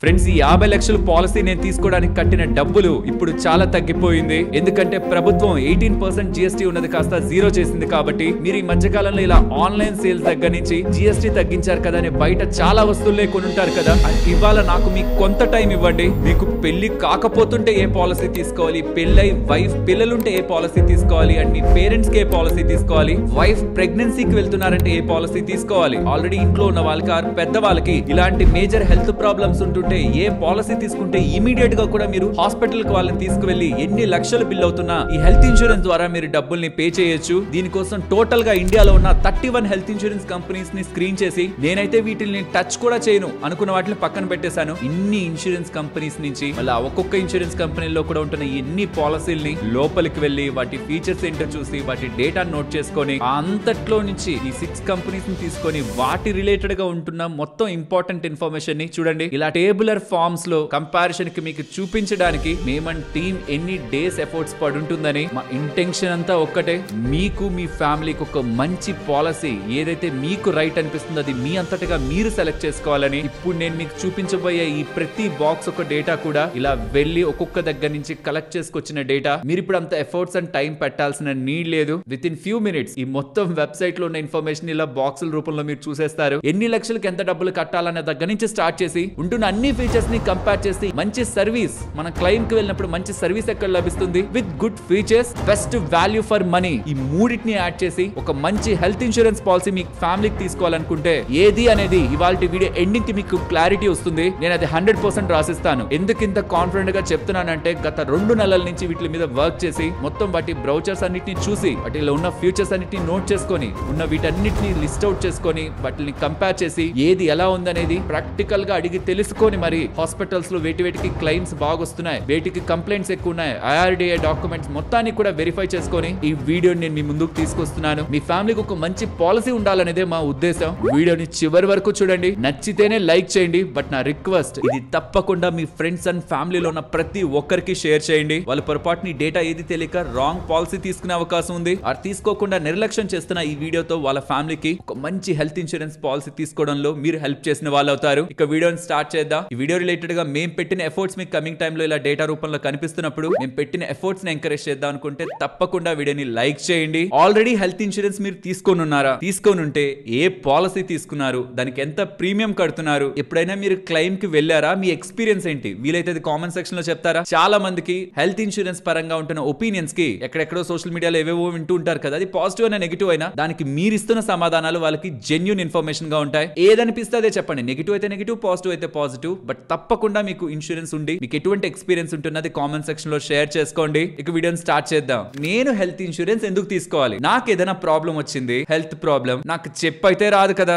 Friends ఈ 50 లక్షల policy నేను తీసుకోవడానికి కట్టిన డబ్బులు ఇప్పుడు చాలా తగ్గిపోయింది. ఎందుకంటే ప్రభుత్వం 18% జీఎస్టీ ఉన్నది కాస్త జీరో చేసింది. కాబట్టి మీరు ఈ మధ్య కాలంలో ఇలా ఆన్లైన్ సేల్స్ దగ్గర నుంచి జీఎస్టీ తగ్గించారు కదా అని బయట చాలా వస్తువులే కొనుంటారు కదా. ఇవాళ నాకు మీకు కొంత టైం ఇవ్వండి. మీకు పెళ్లి కాకపోతుంటే ఏ పాలసీ తీసుకోవాలి, పెళ్ళై వైఫ్ పిల్లలుంటే ఏ పాలసీ తీసుకోవాలి, అండ్ మీ పేరెంట్స్ కి ఏ పాలసీ తీసుకోవాలి, వైఫ్ ప్రెగ్నెన్సీకి వెళ్తున్నారంటే ఏ పాలసీ తీసుకోవాలి, ఆల్రెడీ ఇంట్లో ఉన్న వాళ్ళకి పెద్ద వాళ్ళకి ఇలాంటి మేజర్ హెల్త్ ప్రాబ్లమ్స్ ఉంటుంటే ఏ పాలసీ తీసుకుంటే ఇమీడియట్ గా కూడా మీరు హాస్పిటల్ కి వాళ్ళని తీసుకువెళ్లి ఎన్ని లక్షలు బిల్ అవుతున్నా ఈ హెల్త్ ఇన్సూరెన్స్ ద్వారా మీరు డబ్బుల్ని పే చేయొచ్చు. దీనికోసం టోటల్ గా ఇండియాలో ఉన్న 31 హెల్త్ ఇన్సూరెన్స్ కంపెనీస్ ని స్క్రీన్ చేసి నేనైతే వీటిని టచ్ కూడా చేయను అనుకున్న వాటిని పక్కన పెట్టేశాను. ఇన్ని ఇన్సూరెన్స్ కంపెనీస్ నుంచి మళ్ళీ ఒక్కొక్క ఇన్సూరెన్స్ కంపెనీలో కూడా ఉంటున్న ఎన్ని పాలసీల్ని లోపలికి వెళ్లి వాటి ఫీచర్స్ ఏంటో చూసి వాటి డేటా నోట్ చేసుకొని అంతట్లో నుంచి ఈ 6 కంపెనీస్ ని తీసుకొని వాటి రిలేటెడ్ గా ఉంటున్న మొత్తం ఇంపార్టెంట్ ఇన్ఫర్మేషన్ ని చూడండి. ఇలా టేబులర్ ఫార్మ్స్ లో కంపారిజన్ కి మీకు చూపించడానికి మేమన్ టీమ్ ఎన్ని డేస్ ఎఫర్ట్స్ పడుంటుందని మా ఇంటెన్షన్ అంతా ఒక్కటే, మీకు మీ ఫ్యామిలీకి ఒక మంచి పాలసీ ఏదైతే మీకు రైట్ అనిపిస్తుందో అది మీ అంతటగా మీరు సెలెక్ట్ చేసుకోవాలని. ఇప్పుడు నేను మీకు చూపించబోయే ఈ ప్రతి బాక్స్ ఒక డేటా కూడా ఇలా వెళ్ళి ఒక్కొక్క దగ్గర నుంచి కలెక్ట్ చేసుకొచ్చిన డేటా. మీరు ఇప్పుడు అంత ఎఫర్ట్స్ అండ్ టైం పెట్టాల్సిన నీడ్ లేదు. విత్ ఇన్ ఫ్యూ మినిట్స్ ఈ మొత్తం వెబ్సైట్ లో ఉన్న ఇన్ఫర్మేషన్ ఇలా బాక్సుల రూపంలో మీరు చూసేస్తారు. ఎన్ని లక్షలకి ఎంత డబ్బులు కట్టాలనే దగ్గర నుంచి స్టార్ట్ చేసి ఉంటున్న అన్ని ఫీచర్స్ ని కంపేర్ చేసి మంచి సర్వీస్ మన క్లైమ్ కి వెళ్ళినప్పుడు మంచి సర్వీస్ ఎక్కడ లభిస్తుంది with good features, best value for money, ఈ మూడింటిని యాడ్ చేసి ఒక మంచి హెల్త్ ఇన్సూరెన్స్ పాలసీ మీ ఫ్యామిలీకి తీసుకోవాలనుకుంటే ఏది అనేది ఇవాళ వీడియో ఎండింగ్ కి మీకు క్లారిటీ వస్తుంది. నేను అది 100% రాసిస్తాను. ఎందుకు ఇంత కాన్ఫిడెంట్ గా చెప్తున్నానంటే గత 2 నెలల నుంచి వీటి మీద వర్క్ చేసి మొత్తం వాటి బ్రౌచర్స్ అన్నిటిని చూసి వాటిలో ఉన్న ఫీచర్స్ అన్నిటిని నోట్ చేసుకొని ఉన్న వీటన్నిటిని లిస్ట్ అవుట్ చేసుకొని వాటిని కంపేర్ చేసి ఏది ఎలా ఉందనేది ప్రాక్టికల్ గా అడిగి తెలుసుకొని మరి హాస్పిటల్స్ లో వేటికి క్లెయిమ్స్ బాగా వస్తున్నాయి, వేటికి కంప్లైంట్స్ ఎక్కువ ఉన్నాయి, IRDA డాక్యుమెంట్స్ మొత్తాన్ని కూడా వెరిఫై చేసుకొని ఈ వీడియోని నేను మీ ముందుకు తీసుకొస్తున్నాను. మీ ఫ్యామిలీకి ఒక మంచి పాలసీ ఉండాలనేదే మా ఉద్దేశం. వీడియోని చివరి వరకు చూడండి. నచ్చితేనే లైక్ చేయండి. బట్ నా రిక్వెస్ట్ ఇది తప్పకుండా మీ ఫ్రెండ్స్ అండ్ ఫ్యామిలీలో ఉన్న ప్రతి ఒక్కరికి షేర్ చేయండి. వాళ్ళ పొరపాటుని డేటా ఏది తెలియక రాంగ్ పాలసీ తీసుకునే అవకాశం ఉంది. అది తీసుకోకుండా నిర్లక్ష్యం చేస్తున్న ఈ వీడియోతో వాళ్ళ ఫ్యామిలీకి ఒక మంచి హెల్త్ ఇన్సూరెన్స్ పాలసీ తీసుకోవడంలో మీరు హెల్ప్ చేసిన వాళ్ళు అవుతారు. ఇక వీడియోని స్టార్ట్ చేద్దాం. ఈ వీడియో రిలేటెడ్ గా మేము పెట్టిన ఎఫర్ట్స్ మీకు కమింగ్ టైమ్ లో ఇలా డేటా రూపంలో కనిపిస్తున్నప్పుడు మేము పెట్టిన ఎఫర్ట్స్ ని ఎంకరేజ్ చేద్దాం అనుకుంటే తప్పకుండా వీడియోని లైక్ చేయండి. ఆల్రెడీ హెల్త్ ఇన్సూరెన్స్ మీరు తీసుకొని ఉన్నారా, తీసుకొని ఉంటే ఏ పాలసీ తీసుకున్నారు, దానికి ఎంత ప్రీమియం కడుతున్నారు, ఎప్పుడైనా మీరు క్లెయిమ్ కి వెళ్ళారా, మీ ఎక్స్పీరియన్స్ ఏంటి, వీలైతే కామెంట్ సెక్షన్ లో చెప్తారా. చాలా మందికి హెల్త్ ఇన్సూరెన్స్ పరంగా ఉంటున్న ఒపీనియన్స్ కి ఎక్కడెక్కడో సోషల్ మీడియాలో ఏవేవో వింటూ ఉంటారు కదా, అది పాజిటివ్ అయినా నెగిటివ్ అయినా దానికి మీరు ఇస్తున్న సమాధానాలు వాళ్ళకి జెన్యూన్ ఇన్ఫర్మేషన్ గా ఉంటాయి. ఏదనిపిస్తే అదే చెప్పండి. నెగిటివ్ అయితే నెగిటివ్, పాజిటివ్ అయితే పాజిటివ్. బట్ తప్పకుండా మీకు ఇన్సూరెన్స్ ఉండి మీకు ఎటువంటి ఎక్స్పీరియన్స్ ఉంటున్నది కామెంట్ సెక్షన్ లో షేర్ చేసుకోండి. ఇక వీడియోని స్టార్ట్ చేద్దాం. నేను హెల్త్ ఇన్సూరెన్స్ ఎందుకు తీసుకోవాలి? నాకు ఏదైనా ప్రాబ్లం వచ్చింది, హెల్త్ ప్రాబ్లం, నాకు చెప్పైతే రాదు కదా.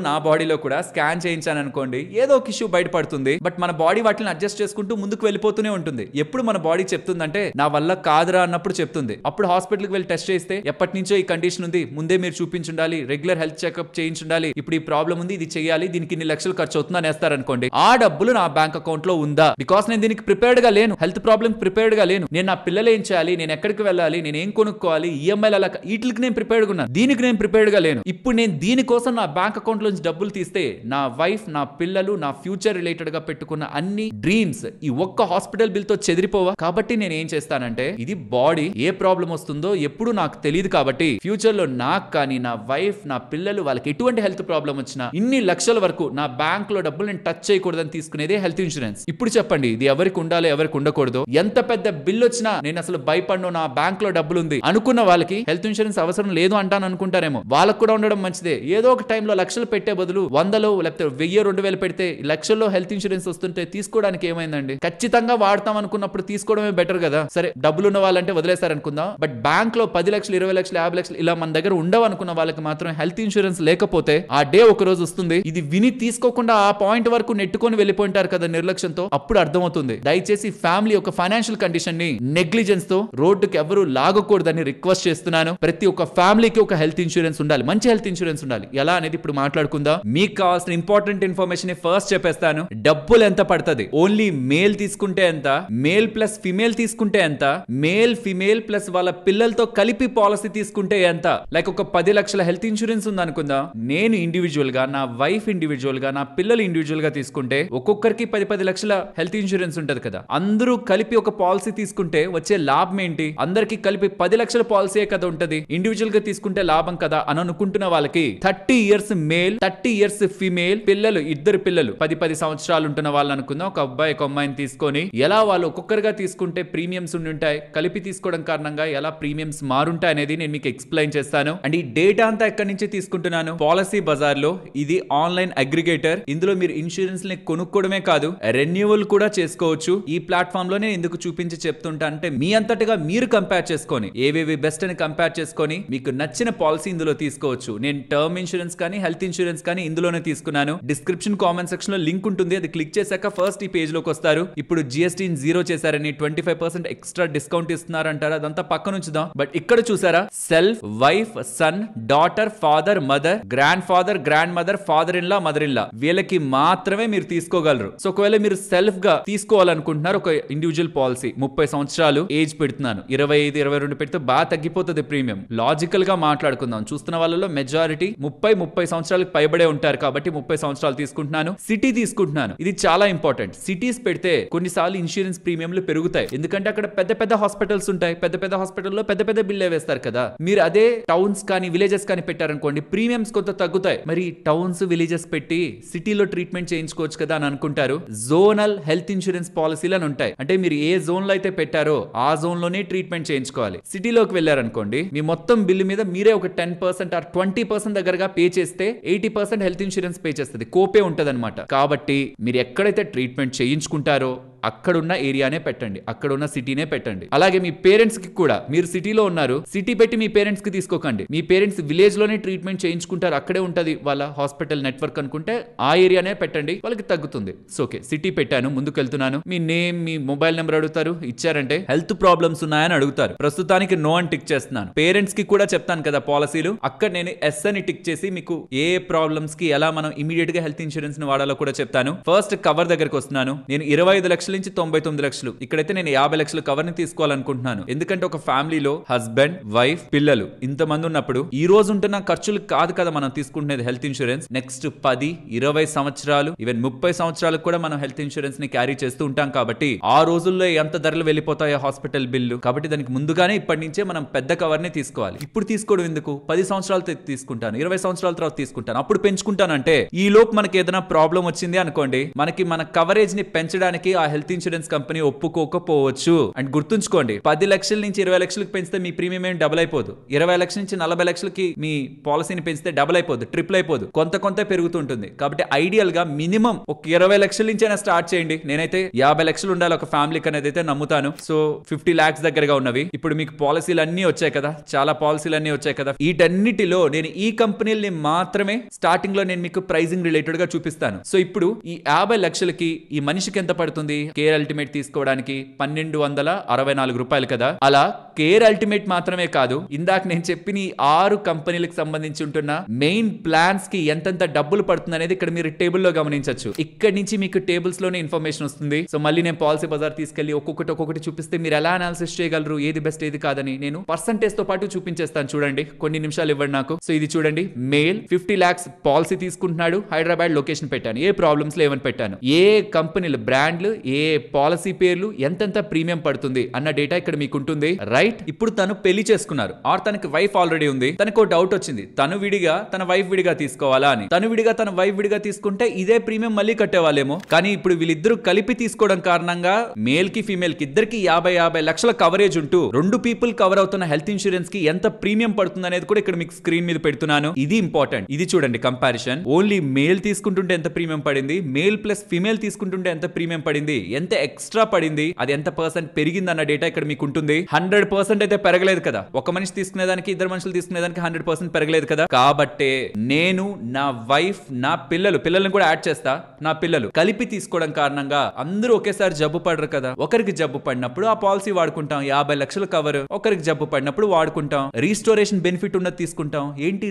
నా బాడీలో కూడా స్కాన్ చేయించాను అనుకోండి, ఏదో ఒక ఇష్యూ బయటపడుతుంది. బట్ మన బాడీ వాటిని అడ్జస్ట్ చేసుకుంటూ ముందుకు వెళ్ళిపోతూనే ఉంటుంది. ఎప్పుడు మన బాడీ చెప్తుందంటే నా వల్ల కాదురా అన్నప్పుడు చెప్తుంది. అప్పుడు హాస్పిటల్కి వెళ్ళి టెస్ట్ చేస్తే ఎప్పటి నుంచో ఈ కండిషన్ ఉంది, ముందే మీరు చూపించుండాలి, రెగ్యులర్ హెల్త్ చెకప్ చేయించుండాలి, ఇప్పుడు ఈ ప్రాబ్లం ఉంది, ఇది చేయాలి, దీనికి ఇన్ని లక్షలు ఖర్చు అవుతుంది అని వేస్తారనుకోండి. ఆ డబ్బులు నా బ్యాంక్ అకౌంట్ లో ఉందా? బికాస్ నేను దీనికి ప్రిపేర్డ్ గా లేను, హెల్త్ ప్రాబ్లమ్ ప్రిపేర్డ్ గా లేను. నేను నా పిల్లలు ఏం చేయాలి, నేను ఎక్కడికి వెళ్ళాలి, నేను ఏం కొనుక్కోవాలి, ఈఎంఐలు అలా వీటికి నేను ప్రిపేర్డ్ గా ఉన్నాను. దీనికి నేను ప్రిపేర్డ్ గా లేను. ఇప్పుడు నేను దీనికోసం నా బ్యాంక్ అకౌంట్ నుంచి డబ్బులు తీస్తే నా వైఫ్, నా పిల్లలు, నా ఫ్యూచర్ రిలేటెడ్ గా పెట్టుకున్న అన్ని డ్రీమ్స్ ఈ ఒక్క హాస్పిటల్ బిల్ తో చెదిరిపోవా. కాబట్టి నేను ఏం చేస్తానంటే ఇది బాడీ ఏ ప్రాబ్లం వస్తుందో ఎప్పుడు నాకు తెలియదు. కాబట్టి ఫ్యూచర్ లో నాకు కానీ నా వైఫ్, నా పిల్లలు వాళ్ళకి ఎటువంటి హెల్త్ ప్రాబ్లం వచ్చినా ఇన్ని లక్షల వరకు నా బ్యాంక్ లో డబ్బులు నేను టచ్ చేయకూడదని తీసుకునేదే హెల్త్ ఇన్సూరెన్స్. ఇప్పుడు చెప్పండి ఇది ఎవరికి ఉండాలో ఎవరికి ఉండకూడదు. ఎంత పెద్ద బిల్ వచ్చినా నేను అసలు భయపడను, నా బ్యాంక్ లో డబ్బులు ఉంది అనుకున్న వాళ్ళకి హెల్త్ ఇన్సూరెన్స్ అవసరం లేదు అంటాను అనుకుంటారేమో. వాళ్ళకు కూడా ఉండడం మంచిదే. ఏదో ఒక టైంలో లక్షలు పెట్టే బదులు 100లో లేకపోతే 1000-2000 పెడితే లక్షల్లో హెల్త్ ఇన్సూరెన్స్ వస్తుంటే తీసుకోవడానికి ఏమైందండి? ఖచ్చితంగా వాడతాం అనుకున్నప్పుడు తీసుకోవడమే బెటర్ కదా. సరే డబ్బులు ఉన్న వాళ్ళంటే వదిలేస్తారనుకుందాం. బట్ బ్యాంక్ లో 10 లక్షలు, 20 లక్షలు, 50 లక్షలు ఇలా మన దగ్గర ఉండవు అనుకున్న వాళ్ళకి మాత్రం హెల్త్ ఇన్సూరెన్స్ లేకపోతే ఆ డే ఒక రోజు వస్తుంది, ఇది విని తీసుకోకుండా ఆ పాయింట్ వరకు నెట్టుకొని వెళ్ళిపోయింటారు కదా నిర్లక్ష్యంతో. అప్పుడు అర్థమవుతుంది. దయచేసి ఫ్యామిలీ ఒక ఫైనాన్షియల్ కండిషన్ ని నెగ్లిజెన్స్ తో రోడ్డుకి ఎవరు లాగకూడదని రిక్వెస్ట్ చేస్తున్నాను. ప్రతి ఒక్క ఫ్యామిలీకి ఒక హెల్త్ ఇన్సూరెన్స్ ఉండాలి, మంచి హెల్త్ ఇన్సూరెన్స్ ఉండాలి. ఎలా అనేది ఇప్పుడు మాట్లాడుకుందాం. మీకు కావాల్సిన ఇంపార్టెంట్ ఇన్ఫర్మేషన్ ఫస్ట్ చెప్పేస్తాను. డబ్బులు ఎంత పడుతుంది, ఓన్లీ మేల్ తీసుకుంటే ఎంత, మేల్ ప్లస్ ఫిమేల్ తీసుకుంటే ఎంత, మేల్ ఫిమేల్ ప్లస్ వాళ్ళ పిల్లలతో కలిపి పాలసీ తీసుకుంటే ఎంత. లైక్ ఒక 10 లక్షల హెల్త్ ఇన్సూరెన్స్ ఉంది అనుకుందాం. నేను ఇండివిజువల్ గా, నా వైఫ్ ఇండివిజువల్ గా, నా పిల్లలు ఇండివిజువల్ గా తీసుకుంటే ఏంటంటే ఒక్కొక్కరికి 10 లక్షల హెల్త్ ఇన్సూరెన్స్ ఉంటది కదా, అందరూ కలిపి ఒక పాలసీ తీసుకుంటే వచ్చే లాభం ఏంటి? అందరికి కలిపి 10 లక్షల పాలసీ కదా ఉంటది, ఇండివిజువల్ గా తీసుకుంటే లాభం కదా అని అనుకుంటున్న వాళ్ళకి 30 ఇయర్స్ మేల్ 30 ఇయర్స్ ఫీమేల్ పిల్లలు, ఇద్దరు పిల్లలు 10 సంవత్సరాలు ఉంటున్న వాళ్ళు అనుకుందాం, ఒక అబ్బాయి ఒక అమ్మాయిని తీసుకొని ఎలా వాళ్ళు ఒక్కొక్కరుగా తీసుకుంటే ప్రీమియమ్స్ ఉంటాయి, కలిపి తీసుకోవడం కారణంగా ఎలా ప్రీమియమ్స్ మారుంటాయి అనేది నేను మీకు ఎక్స్ప్లెయిన్ చేస్తాను. అండ్ ఈ డేటా అంతా ఎక్కడి నుంచి తీసుకుంటున్నాను? పాలసీ బజార్ లో. ఇది ఆన్లైన్ అగ్రిగేటర్. ఇందులో మీరు ఇన్సూరెన్స్ ని కొనుక్కోవడమే కాదు, రెన్యువల్ కూడా చేసుకోవచ్చు. ఈ ప్లాట్ఫామ్ లో నేను ఎందుకు చూపించి చెప్తుంటా అంటే మీ అంతటగా మీరు కంపేర్ చేసుకొని ఏవేవి బెస్ట్ అని కంపేర్ చేసుకొని మీకు నచ్చిన పాలసీ ఇందులో తీసుకోవచ్చు. నేను టర్మ్ ఇన్సూరెన్స్ కానీ హెల్త్ ఇన్సూరెన్స్ కానీ ఇందులోనే తీసుకున్నాను. డిస్క్రిప్షన్ కామెంట్ సెక్షన్ లో లింక్ ఉంటుంది, అది క్లిక్ చేశాక ఫస్ట్ ఈ పేజ్ లోకి వస్తారు. ఇప్పుడు జిఎస్టీ 0 చేశారని 25% ఎక్స్ట్రా డిస్కౌంట్ ఇస్తున్నారంటారు, అదంతా పక్కన ఉంచుదాం. బట్ ఇక్కడ చూసారా, self, wife, son, daughter, father, mother, grandfather, grandmother, father in law, mother in law, వీళ్ళకి మాత్రమే మీరు తీసుకోగలరు. సో ఒకవేళ మీరు సెల్ఫ్ గా తీసుకోవాలనుకుంటున్నారు ఒక ఇండివిజువల్ పాలసీ, 30 సంవత్సరాలు ఏజ్ పెడుతున్నాను, 25, 22 పెడితే బాగా తగ్గిపోతుంది ప్రీమియం. లాజికల్ గా మాట్లాడుకుందాం, చూస్తున్న వాళ్ళలో మెజారిటీ 30 సంవత్సరాలకు పైబడే ఉంటారు కాబట్టి 30 సంవత్సరాలు తీసుకుంటున్నాను. సిటీ తీసుకుంటున్నాను, ఇది చాలా ఇంపార్టెంట్. సిటీస్ పెడితే కొన్నిసార్లు ఇన్సూరెన్స్ ప్రీమియంలు పెరుగుతాయి, ఎందుకంటే అక్కడ పెద్ద హాస్పిటల్స్ ఉంటాయి, పెద్ద హాస్పిటల్లో పెద్ద బిల్లే వేస్తారు కదా. మీరు అదే టౌన్స్ కానీ విలేజెస్ కానీ పెట్టారనుకోండి, ప్రీమియమ్స్ కొంత తగ్గుతాయి. మరి టౌన్స్ విలేజెస్ పెట్టి సిటీలో ట్రీట్మెంట్ చేయించుకోవచ్చు కదా అని అనుకుంటారు. జోనల్ హెల్త్ ఇన్సూరెన్స్ పాలసీలు అని ఉంటాయి, అంటే మీరు ఏ జోన్ లో అయితే పెట్టారో ఆ జోన్ లోనే ట్రీట్మెంట్ చేయించుకోవాలి. సిటీలోకి వెళ్ళారనుకోండి, మీ మొత్తం బిల్లు మీద మీరే ఒక 10% ఆర్ 20% దగ్గరగా పే చేస్తే 80% హెల్త్ ఇన్సూరెన్స్ పే చేస్తుంది, కోపే ఉంటది అనమాట. కాబట్టి మీరు ఎక్కడైతే ట్రీట్మెంట్ చేయించుకుంటారో అక్కడున్న ఏరియానే పెట్టండి, అక్కడున్న సిటీనే పెట్టండి. అలాగే మీ పేరెంట్స్ కి కూడా, మీరు సిటీలో ఉన్నారు, సిటీ పెట్టి మీ పేరెంట్స్ కి తీసుకోకండి. మీ పేరెంట్స్ విలేజ్ లోనే ట్రీట్మెంట్ చేయించుకుంటారు, అక్కడే ఉంటది వాళ్ళ హాస్పిటల్ నెట్వర్క్ అనుకుంటే ఆ ఏరియానే పెట్టండి, వాళ్ళకి తగ్గుతుంది. సో ఓకే, సిటీ పెట్టాను, ముందుకు వెళ్తున్నాను. మీ నేమ్, మీ మొబైల్ నెంబర్ అడుగుతారు, ఇచ్చారంటే హెల్త్ ప్రాబ్లమ్స్ ఉన్నాయని అడుగుతారు. ప్రస్తుతానికి నో అని టిక్ చేస్తున్నాను. పేరెంట్స్ కి కూడా చెప్తాను కదా పాలసీలు, అక్కడ నేను ఎస్ అని టిక్ చేసి మీకు ఏ ప్రాబ్లమ్స్ కి ఎలా మనం ఇమీడియట్ గా హెల్త్ ఇన్సూరెన్స్ ని వాడాలో కూడా చెప్తాను. ఫస్ట్ కవర్ దగ్గరకు వస్తున్నాను. నేను 25 లక్షల నుంచి 99 లక్షలు, ఇక్కడైతే నేను 50 లక్షల కవర్ ని తీసుకోవాలనుకుంటున్నాను. ఎందుకంటే ఒక ఫ్యామిలీలో హస్బెండ్, వైఫ్, పిల్లలు ఇంతమంది ఉన్నప్పుడు ఈ రోజు ఉంటున్న ఖర్చులు కాదు కదా మనం తీసుకుంటున్నది హెల్త్ ఇన్సూరెన్స్. నెక్స్ట్ 10, 20 సంవత్సరాలు, ఈవెన్ 30 సంవత్సరాలకు కూడా మనం హెల్త్ ఇన్సూరెన్స్ ని క్యారీ చేస్తూ ఉంటాం. కాబట్టి ఆ రోజుల్లో ఎంత ధరలు వెళ్ళిపోతాయో హాస్పిటల్ బిల్లు, కాబట్టి దానికి ముందుగానే ఇప్పటి నుంచే మనం పెద్ద కవర్ ని తీసుకోవాలి. ఇప్పుడు తీసుకోవడం ఎందుకు? 10 సంవత్సరాలు తీసుకుంటాను, 20 సంవత్సరాల తర్వాత తీసుకుంటాను, అప్పుడు పెంచుకుంటానంటే ఈ లోపు మనకి ఏదైనా ప్రాబ్లం వచ్చింది అనుకోండి, మనకి మన కవరేజ్ ని పెంచడానికి ఆ హెల్త్ ఇన్సూరెన్స్ కంపెనీ ఒప్పుకోకపోవచ్చు. అండ్ గుర్తుంచుకోండి, 10 లక్షల నుంచి 20 లక్షలకు పెంచితే మీ ప్రీమియం ఏం డబుల్ అయిపోదు. 20 లక్షల నుంచి 40 లక్షలకి మీ పాలసీని పెంచితే డబుల్ అయిపోదు, ట్రిపుల్ అయిపోదు, కొంత పెరుగుతుంటుంది. కాబట్టి ఐడియల్ గా మినిమం ఒక 20 లక్షల నుంచైనా స్టార్ట్ చేయండి. నేనైతే 50 లక్షలు ఉండాలి ఒక ఫ్యామిలీకి అనేది అయితే నమ్ముతాను. సో 50 lakhs దగ్గరగా ఉన్నవి. ఇప్పుడు మీకు పాలసీలు అన్ని వచ్చాయి కదా, చాలా పాలసీలు అన్ని వచ్చాయి కదా. వీటన్నిటిలో నేను ఈ కంపెనీలని మాత్రమే స్టార్టింగ్ లో నేను మీకు ప్రైజింగ్ రిలేటెడ్ గా చూపిస్తాను. సో ఇప్పుడు ఈ 50 లక్షలకి ఈ మనిషికి ఎంత పడుతుంది? కేర్ అల్టిమేట్ తీసుకోవడానికి 1264 రూపాయలు కదా. అలా కేర్ అల్టిమేట్ మాత్రమే కాదు, ఇందాక నేను చెప్పిన ఈ 6 కంపెనీలకు సంబంధించి ఉంటున్న మెయిన్ ప్లాన్స్ కి ఎంతెంత డబ్బులు పడుతుంది అనేది ఇక్కడ మీరు టేబుల్ లో గమనించవచ్చు. ఇక్కడ నుంచి మీకు టేబుల్స్ లోనే ఇన్ఫర్మేషన్ వస్తుంది. సో మళ్ళీ నేను పాలసీ బజార్ తీసుకెళ్లి ఒక్కొక్కటి చూపిస్తే మీరు ఎలా అనాలిసిస్ చేయగలరు, ఏది బెస్ట్ ఏది కాదని నేను పర్సంటేజ్ తో పాటు చూపించేస్తాను. చూడండి, కొన్ని నిమిషాలు ఇవ్వండి నాకు. సో ఇది చూడండి, మేల్ 50 lakhs పాలసీ తీసుకుంటున్నాడు, హైదరాబాద్ లొకేషన్ పెట్టాను, ఏ ప్రాబ్లమ్స్ లేవని పెట్టాను, ఏ కంపెనీలు, బ్రాండ్లు, ఏ పాలసీ పేర్లు, ఎంతెంత ప్రీమియం పడుతుంది అన్న డేటా ఇక్కడ మీకు ఉంటుంది. రైట్, ఇప్పుడు తను పెళ్లి చేసుకున్నారు, ఆర్ తనకి వైఫ్ ఆల్రెడీ ఉంది. తనకు డౌట్ వచ్చింది, తను విడిగా తన వైఫ్ విడిగా తీసుకోవాలా అని. తను విడిగా తన వైఫ్ విడిగా తీసుకుంటే ఇదే ప్రీమియం మళ్ళీ కట్టేవాళ్ళేమో. కానీ ఇప్పుడు వీళ్ళిద్దరూ కలిపి తీసుకోవడం కారణంగా మేల్ కి ఫీమేల్ కి ఇద్దరికి 50 లక్షల కవరేజ్ ఉంటూ 2 పీపుల్ కవర్ అవుతున్న హెల్త్ ఇన్సూరెన్స్ కి ఎంత ప్రీమియం పడుతుంది అనేది కూడా ఇక్కడ మీకు స్క్రీన్ మీద పెడుతున్నాను. ఇది ఇంపార్టెంట్. ఇది చూడండి కంపారిజన్. ఓన్లీ మేల్ తీసుకుంటుంటే ఎంత ప్రీమియం పడింది, మేల్ ప్లస్ ఫీమేల్ తీసుకుంటుంటే ఎంత ప్రీమియం పడింది, ఎంత ఎక్స్ట్రా పడింది, అది ఎంత పర్సెంట్ పెరిగింది అన్న డేటా ఇక్కడ మీకు ఉంటుంది. 100% అయితే పెరగలేదు కదా, ఒక మనిషి తీసుకునేదానికి ఇద్దరు మనుషులు తీసుకునేదానికి 100% పెరగలేదు కదా. కాబట్టి నేను, నా వైఫ్, నా పిల్లల్ని కూడా యాడ్ చేస్తా, నా పిల్లలు కలిపి తీసుకోవడం కారణంగా అందరూ ఒకేసారి జబ్బు పడరు కదా. ఒకరికి జబ్బు పడినప్పుడు ఆ పాలసీ వాడుకుంటాం, 50 లక్షలు కవర్. ఒకరికి జబ్బు పడినప్పుడు వాడుకుంటాం, రీస్టోరేషన్ బెనిఫిట్ ఉన్నది తీసుకుంటాం. ఏంటి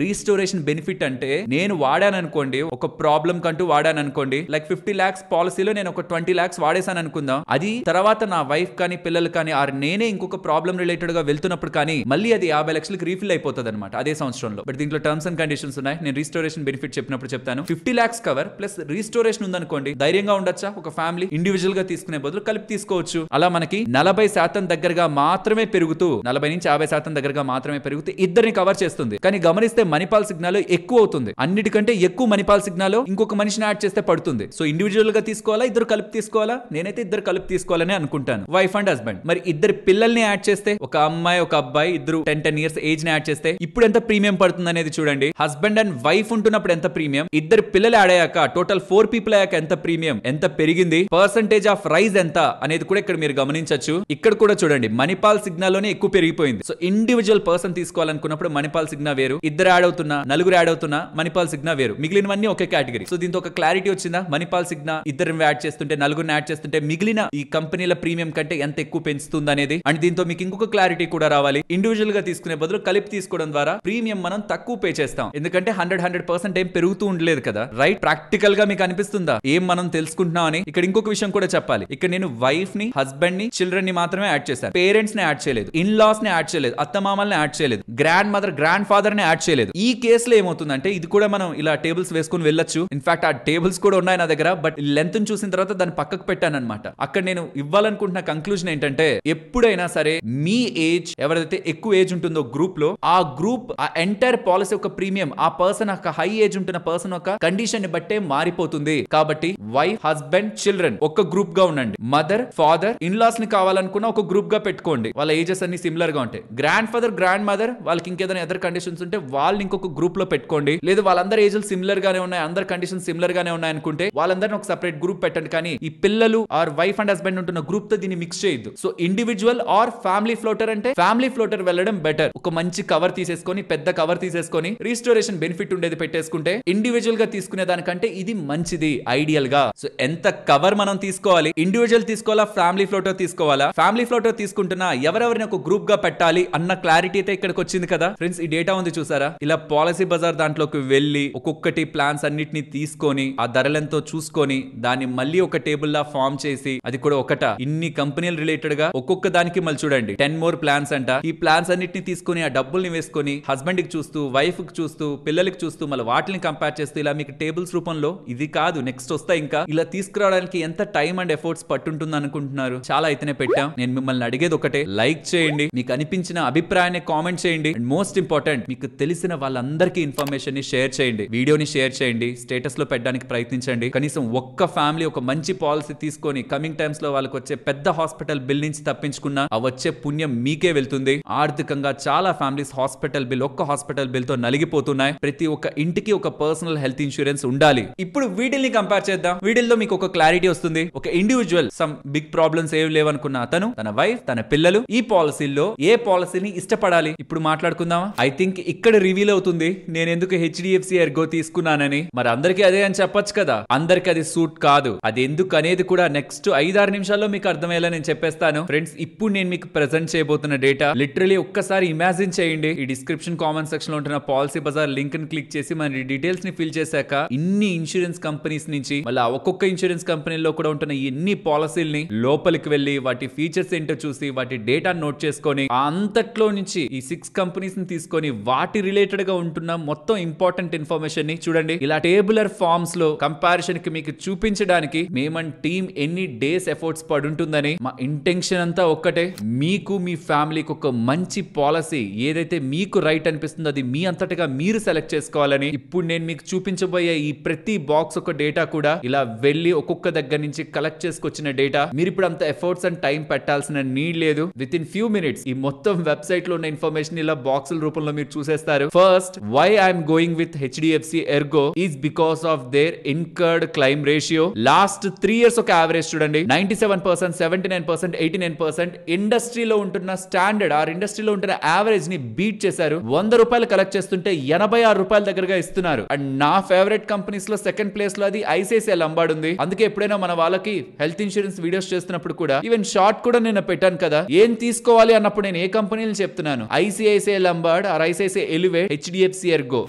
రీస్టోరేషన్ బెనిఫిట్ అంటే, నేను వాడాను అనుకోండి, ఒక ప్రాబ్లం కంటూ వాడాను అనుకోండి, లైక్ 50 lakhs పాలసీలో నేను ఒక ఒక 20 lakhs వాడేసాను అనుకుందాం. అది తర్వాత నా వైఫ్ కానీ పిల్లలు కానీ నేనే ఇంకొక ప్రాబ్లం రిలేటెడ్ గా వెళ్తున్నప్పుడు కానీ మళ్ళీ అది 50 లక్షలకి రీఫిల్ అయిపోతుంది అనమాట అదే సంవత్సరంలో. బట్ దీంట్లో టర్మ్స్ అండ్ కండిషన్స్ ఉన్నాయి. నేను రీస్టోరేషన్ బెనిఫిట్ చెప్పినప్పుడు చెప్తాను. 50 lakhs కవర్ ప్లస్ రీస్టోరేషన్ ఉందనుకోండి, ధైర్యంగా ఉండొచ్చా? ఒక ఫ్యామిలీ ఇండివిజువల్ గా తీసుకునే బదులు కలిపి తీసుకోవచ్చు. అలా మనకి 40% దగ్గరగా మాత్రమే పెరుగుతూ 40 నుంచి 50% దగ్గరగా మాత్రమే పెరుగుతూ ఇద్దరిని కవర్ చేస్తుంది. కానీ గమనిస్తే మణిపాల్ సిగ్నల్ ఎక్కువ అవుతుంది. అన్నిటికంటే ఎక్కువ మణిపాల్ సిగ్నల్ ఇంకొక మనిషిని యాడ్ చేస్తే పడుతుంది. సో ఇండివిజువల్ గా తీసుకోవాలా, ఇద్దరు కలిపి తీసుకోవాలా? నేనైతే ఇద్దరు కలిపి తీసుకోవాలని అనుకుంటాను. Wife and husband. మరి ఇద్దరు పిల్లల్ని యాడ్ చేస్తే, ఒక అమ్మాయి ఒక అబ్బాయి ఇద్దరు 10 years ఏజ్ ని యాడ్ చేస్తే ఇప్పుడు ఎంత ప్రీమియం పడుతుంది అనేది చూడండి. హస్బెండ్ అండ్ వైఫ్ ఉంటున్నప్పుడు ఎంత ప్రీమియం, ఇద్దరు పిల్లలు యాడ్ అయ్యాక టోటల్ 4 people అయ్యాక ఎంత ప్రీమియం, ఎంత పెరిగింది, పర్సంటేజ్ ఆఫ్ రైజ్ ఎంత అనేది కూడా ఇక్కడ మీరు గమనించవచ్చు. ఇక్కడ కూడా చూడండి మణిపాల్ సిగ్నల్ లోనే ఎక్కువ పెరిగిపోయింది. సో ఇండివిజువల్ పర్సన్ తీసుకోవాలనుకున్నప్పుడు మణిపాల్ సిగ్నల్ వేరు, ఇద్దరు యాడ్ అవుతున్నా, నలుగురు యాడ్ అవుతున్నా మణిపాల్ సిగ్నల్ వేరు, మిగిలినవన్నీ ఒకే కేటగిరీ. సో దీంతో ఒక క్లారిటీ వచ్చిందా? మణిపాల్ సిగ్నల్ ఇద్దరు యాడ్ చేస్తుంటే, నలుగురిని యాడ్ చేస్తుంటే మిగిలిన ఈ కంపెనీల ప్రీమియం కంటే ఎంత ఎక్కువ పెంచుతుంది అనేది. అండ్ దీంతో మీకు ఇంకొక క్లారిటీ కూడా రావాలి. ఇండివిజువల్ గా తీసుకునే బదులు కలిపి తీసుకోవడం ద్వారా ప్రీమియం మనం తక్కువ పే చేస్తాం. ఎందుకంటే 100% ఏం పెరుగుతూ ఉండలేదు కదా, రైట్? ప్రాక్టికల్ గా మీకు అనిపిస్తుందా ఏం మనం తెలుసుకుంటున్నాం అని? ఇక్కడ ఇంకొక విషయం కూడా చెప్పాలి. ఇక్కడ నేను వైఫ్ ని, హస్బెండ్ ని, చిల్డ్రన్ ని మాత్రమే యాడ్ చేశాను. పేరెంట్స్ ని యాడ్ చేయలేదు, ఇన్ లాస్ ని యాడ్ చేయలేదు, అత్తమామల్ని యాడ్ చేయలేదు, గ్రాండ్ మదర్, గ్రాండ్ ఫాదర్ ని యాడ్ చేయలేదు. ఈ కేసులో ఏమవుతుందంటే ఇది కూడా మనం ఇలా టేబుల్స్ వేసుకుని వెళ్ళొచ్చు. ఇన్ఫాక్ట్ ఆ టేబుల్స్ కూడా ఉన్నాయి నా దగ్గర. బట్ లెంత్ చూసిన తర్వాత దాన్ని పక్కకు పెట్టాను అనమాట. అక్కడ నేను ఇవ్వాలనుకుంటున్న కంక్లూజన్ ఏంటంటే, ఎప్పుడైనా సరే మీ ఏజ్ ఎవరైతే ఎక్కువ ఏజ్ ఉంటుందో గ్రూప్ లో, ఆ గ్రూప్ ఆ ఎంటైర్ పాలసీ ఒక ప్రీమియం ఆ పర్సన్ ఒక హై ఏజ్ ఉంటున్న పర్సన్ ఒక కండిషన్ ని బట్టే మారిపోతుంది. కాబట్టి వైఫ్, హస్బెండ్, చిల్డ్రన్ ఒక గ్రూప్ గా ఉండండి. మదర్, ఫాదర్, ఇన్ లాస్ ని కావాలనుకున్న ఒక గ్రూప్ గా పెట్టుకోండి. వాళ్ళ ఏజెస్ అన్ని సిమిలర్ గా ఉంటాయి. గ్రాండ్ ఫాదర్, గ్రాండ్ మదర్ వాళ్ళకి ఇంకేదైనా అదర్ కండిషన్స్ ఉంటే వాళ్ళని ఇంకొక గ్రూప్ లో పెట్టుకోండి. లేదు వాళ్ళందరి ఏజ్లు సిమిలర్ గానే ఉన్నాయి, అందరి కండిషన్స్ సిమిలర్ గానే ఉన్నాయి అనుకుంటే వాళ్ళందరిని ఒక సెపరేట్ గ్రూప్ పెట్టండి. కానీ ఈ పిల్లలు ఆర్ వైఫ్ అండ్ హస్బెండ్ ఉంటున్న గ్రూప్ తో దీన్ని మిక్స్ చేయొద్దు. So individual or family floater అంటే ఫ్యామిలీ ఫ్లోటర్ వెళ్ళడం బెటర్. ఒక మంచి కవర్ తీసేసుకొని, పెద్ద కవర్ తీసేసుకొని రీస్టోరేషన్ బెనిఫిట్ ఉండేది పెట్టేసుకుంటే ఇండివిజువల్ గా తీసుకునే దానికంటే ఇది మంచిది ఐడియల్ గా. సో ఎంత కవర్ మనం తీసుకోవాలి, ఇండివిజువల్ తీసుకోవాలా, ఫ్యామిలీ ఫ్లోటర్ తీసుకోవాలా? ఫ్యామిలీ ఫ్లోటర్ తీసుకుంటున్నా ఎవరెవరిని ఒక గ్రూప్ గా పెట్టాలి అన్న క్లారిటీ అయితే ఇక్కడికి వచ్చింది కదా ఫ్రెండ్స్. ఈ డేటా ఉంది చూసారా? ఇలా పాలసీ బజార్ దాంట్లోకి వెళ్ళి ఒక్కొక్కటి ప్లాన్స్ అన్నిటిని తీసుకొని ఆ ధరలెంతో చూసుకొని దాన్ని మళ్ళీ ఒక టేబుల్ లా ఫామ్ చేసి, అది కూడా ఒకట ఇన్ని కంపెనీలు రిలేటెడ్ గా ఒక్కొక్క దానికి మళ్ళీ చూడండి 10 more plans అంట. ఈ ప్లాన్స్ అన్నిటిని తీసుకొని ఆ డబ్బుల్ని వేసుకొని హస్బెండ్ కి చూస్తూ, వైఫ్ కి చూస్తూ, పిల్లలకి చూస్తూ, మళ్ళీ వాటిని కంపేర్ చేస్తూ ఇలా మీకు టేబుల్స్ రూపంలో ఇది కాదు నెక్స్ట్ వస్తాయి. ఇంకా ఇలా తీసుకురావడానికి ఎంత టైం అండ్ ఎఫర్ట్స్ పట్టుంటుంది అనుకుంటున్నారు? చాలా అయితేనే పెట్టాం. నేను మిమ్మల్ని అడిగేది ఒకటే, లైక్ చేయండి, మీకు అనిపించిన అభిప్రాయాన్ని కామెంట్ చేయండి. అండ్ మోస్ట్ ఇంపార్టెంట్, మీకు తెలిసిన వాళ్ళందరికీ ఇన్ఫర్మేషన్ ని షేర్ చేయండి, వీడియోని షేర్ చేయండి, స్టేటస్ లో పెట్టడానికి ప్రయత్నించండి. కనీసం ఒక్క ఫ్యామిలీ ఒక మంచి పాలసీ తీసుకొని కమింగ్ టైమ్స్ లో వాళ్ళకి వచ్చే పెద్ద హాస్పిటల్ బిల్ నుంచి తప్పించుకున్నా ఆ వచ్చే పుణ్యం మీకే వెళ్తుంది. ఆర్థికంగా చాలా ఫ్యామిలీస్ హాస్పిటల్ బిల్, ఒక్క హాస్పిటల్ బిల్ తో నలిగిపోతున్నాయి. ప్రతి ఒక్క ఇంటికి ఒక పర్సనల్ హెల్త్ ఇన్సూరెన్స్ ఉండాలి. ఇప్పుడు వీటిల్ని కంపేర్ చేద్దాం. వీటిల్లో మీకు ఒక క్లారిటీ వస్తుంది. ఒక ఇండివిజువల్ సమ్ బిగ్ ప్రాబ్లమ్స్ ఏవి లేవనుకున్న అతను, తన వైఫ్, తన పిల్లలు ఈ పాలసీల్లో ఏ పాలసీని ఇష్టపడాలి ఇప్పుడు మాట్లాడుకుందాం. ఐ థింక్ ఇక్కడ రివీల్ అవుతుంది నేను ఎందుకు హెచ్డిఎఫ్సి ఎర్గో తీసుకున్నానని. మరి అందరికీ అదే అని చెప్పొచ్చు కదా, అందరికి అది సూట్ కాదు. అది ఎందుకు అనేది కూడా నెక్స్ట్ 5-6 నిమిషాల్లో మీకు అర్థమయ్యేలా నేను చెప్పేస్తాను. ఫ్రెండ్స్, ఇప్పుడు నేను మీకు ప్రెజెంట్ చేయబోతున్న డేటా లిటరలీ ఒక్కసారి ఇమాజిన్ చేయండి. ఈ డిస్క్రిప్షన్ కామెంట్ సెక్షన్ లో ఉంటున్న పాలసీ బజార్ లింక్ ని క్లిక్ చేసి మన డీటెయిల్స్ ని ఫిల్ చేశాక ఇన్ని ఇన్సూరెన్స్ కంపెనీస్ నుంచి మళ్ళీ ఒక్కొక్క ఇన్సూరెన్స్ కంపెనీలో కూడా ఉంటున్న ఎన్ని పాలసీల్ని లోపలికి వెళ్లి వాటి ఫీచర్స్ ఏంటో చూసి వాటి డేటా నోట్ చేసుకొని ఆ అంతట్లో నుంచి ఈ 6 కంపెనీస్ ని తీసుకొని వాటి రిలేటెడ్ గా ఉంటున్న మొత్తం ఇంపార్టెంట్ ఇన్ఫర్మేషన్ ని చూడండి. ఇలా టేబులర్ ఫార్మ్స్ లో కంపారిజన్ కి మీకు చూపించడానికి మేమన్ టీమ్ ఎన్ని డేస్ ఎఫర్ట్స్ పడుంటుందని. మా ఇంటెన్షన్ అంతా ఒక్కటే, మీకు మీ ఫ్యామిలీకి ఒక మంచి పాలసీ ఏదైతే మీకు రైట్ అనిపిస్తుందో అది మీ అంతటగా మీరు సెలెక్ట్ చేసుకోవాలని. ఇప్పుడు నేను మీకు చూపించబోయే ఈ ప్రతి బాక్స్ ఒక డేటా కూడా ఇలా వెళ్ళి ఒక్కొక్క దగ్గర నుంచి కలెక్ట్ చేసుకొచ్చిన డేటా. మీరు ఇప్పుడు అంత ఎఫర్ట్స్ అండ్ టైం పెట్టాల్సిన నీడ్ లేదు. విత్ ఇన్ ఫ్యూ మినిట్స్ ఈ మొత్తం వెబ్సైట్ లో ఉన్న ఇన్ఫర్మేషన్ ఇలా బాక్సుల రూపంలో మీరు చూసేస్తారు. First, why I'm going with HDFC Ergo is because of their incurred claim ratio. Last 3 years ఒక యావరేజ్ చూడండి, 97%, 79%, 89% ఇండస్ట్రీలో ఉంటున్న స్టాండర్డ్ ఆర్ ఇండస్ట్రీలో ఉంటున్న యావరేజ్ ని బీట్ చేశారు. 100 రూపాయలు కలెక్ట్ చేస్తుంటే 86 రూపాయల దగ్గరగా ఇస్తున్నారు. అండ్ నా ఫేవరెట్ కంపెనీస్ లో సెకండ్ ప్లేస్ లో అది ఐసిఐసిఐ లంబార్డ్ ఉంది. అందుకే ఎప్పుడైనా మన వాళ్ళకి హెల్త్ ఇన్సూరెన్స్ వీడియోస్ చేస్తున్నప్పుడు కూడా ఈవెన్ షార్ట్ కూడా నేను పెట్టాను కదా, ఏం తీసుకోవాలి అన్నప్పుడు నేను ఏ కంపెనీలు చెప్తున్నాను, ICICI Lombard or ICICI Elevate, HDFC Ergo.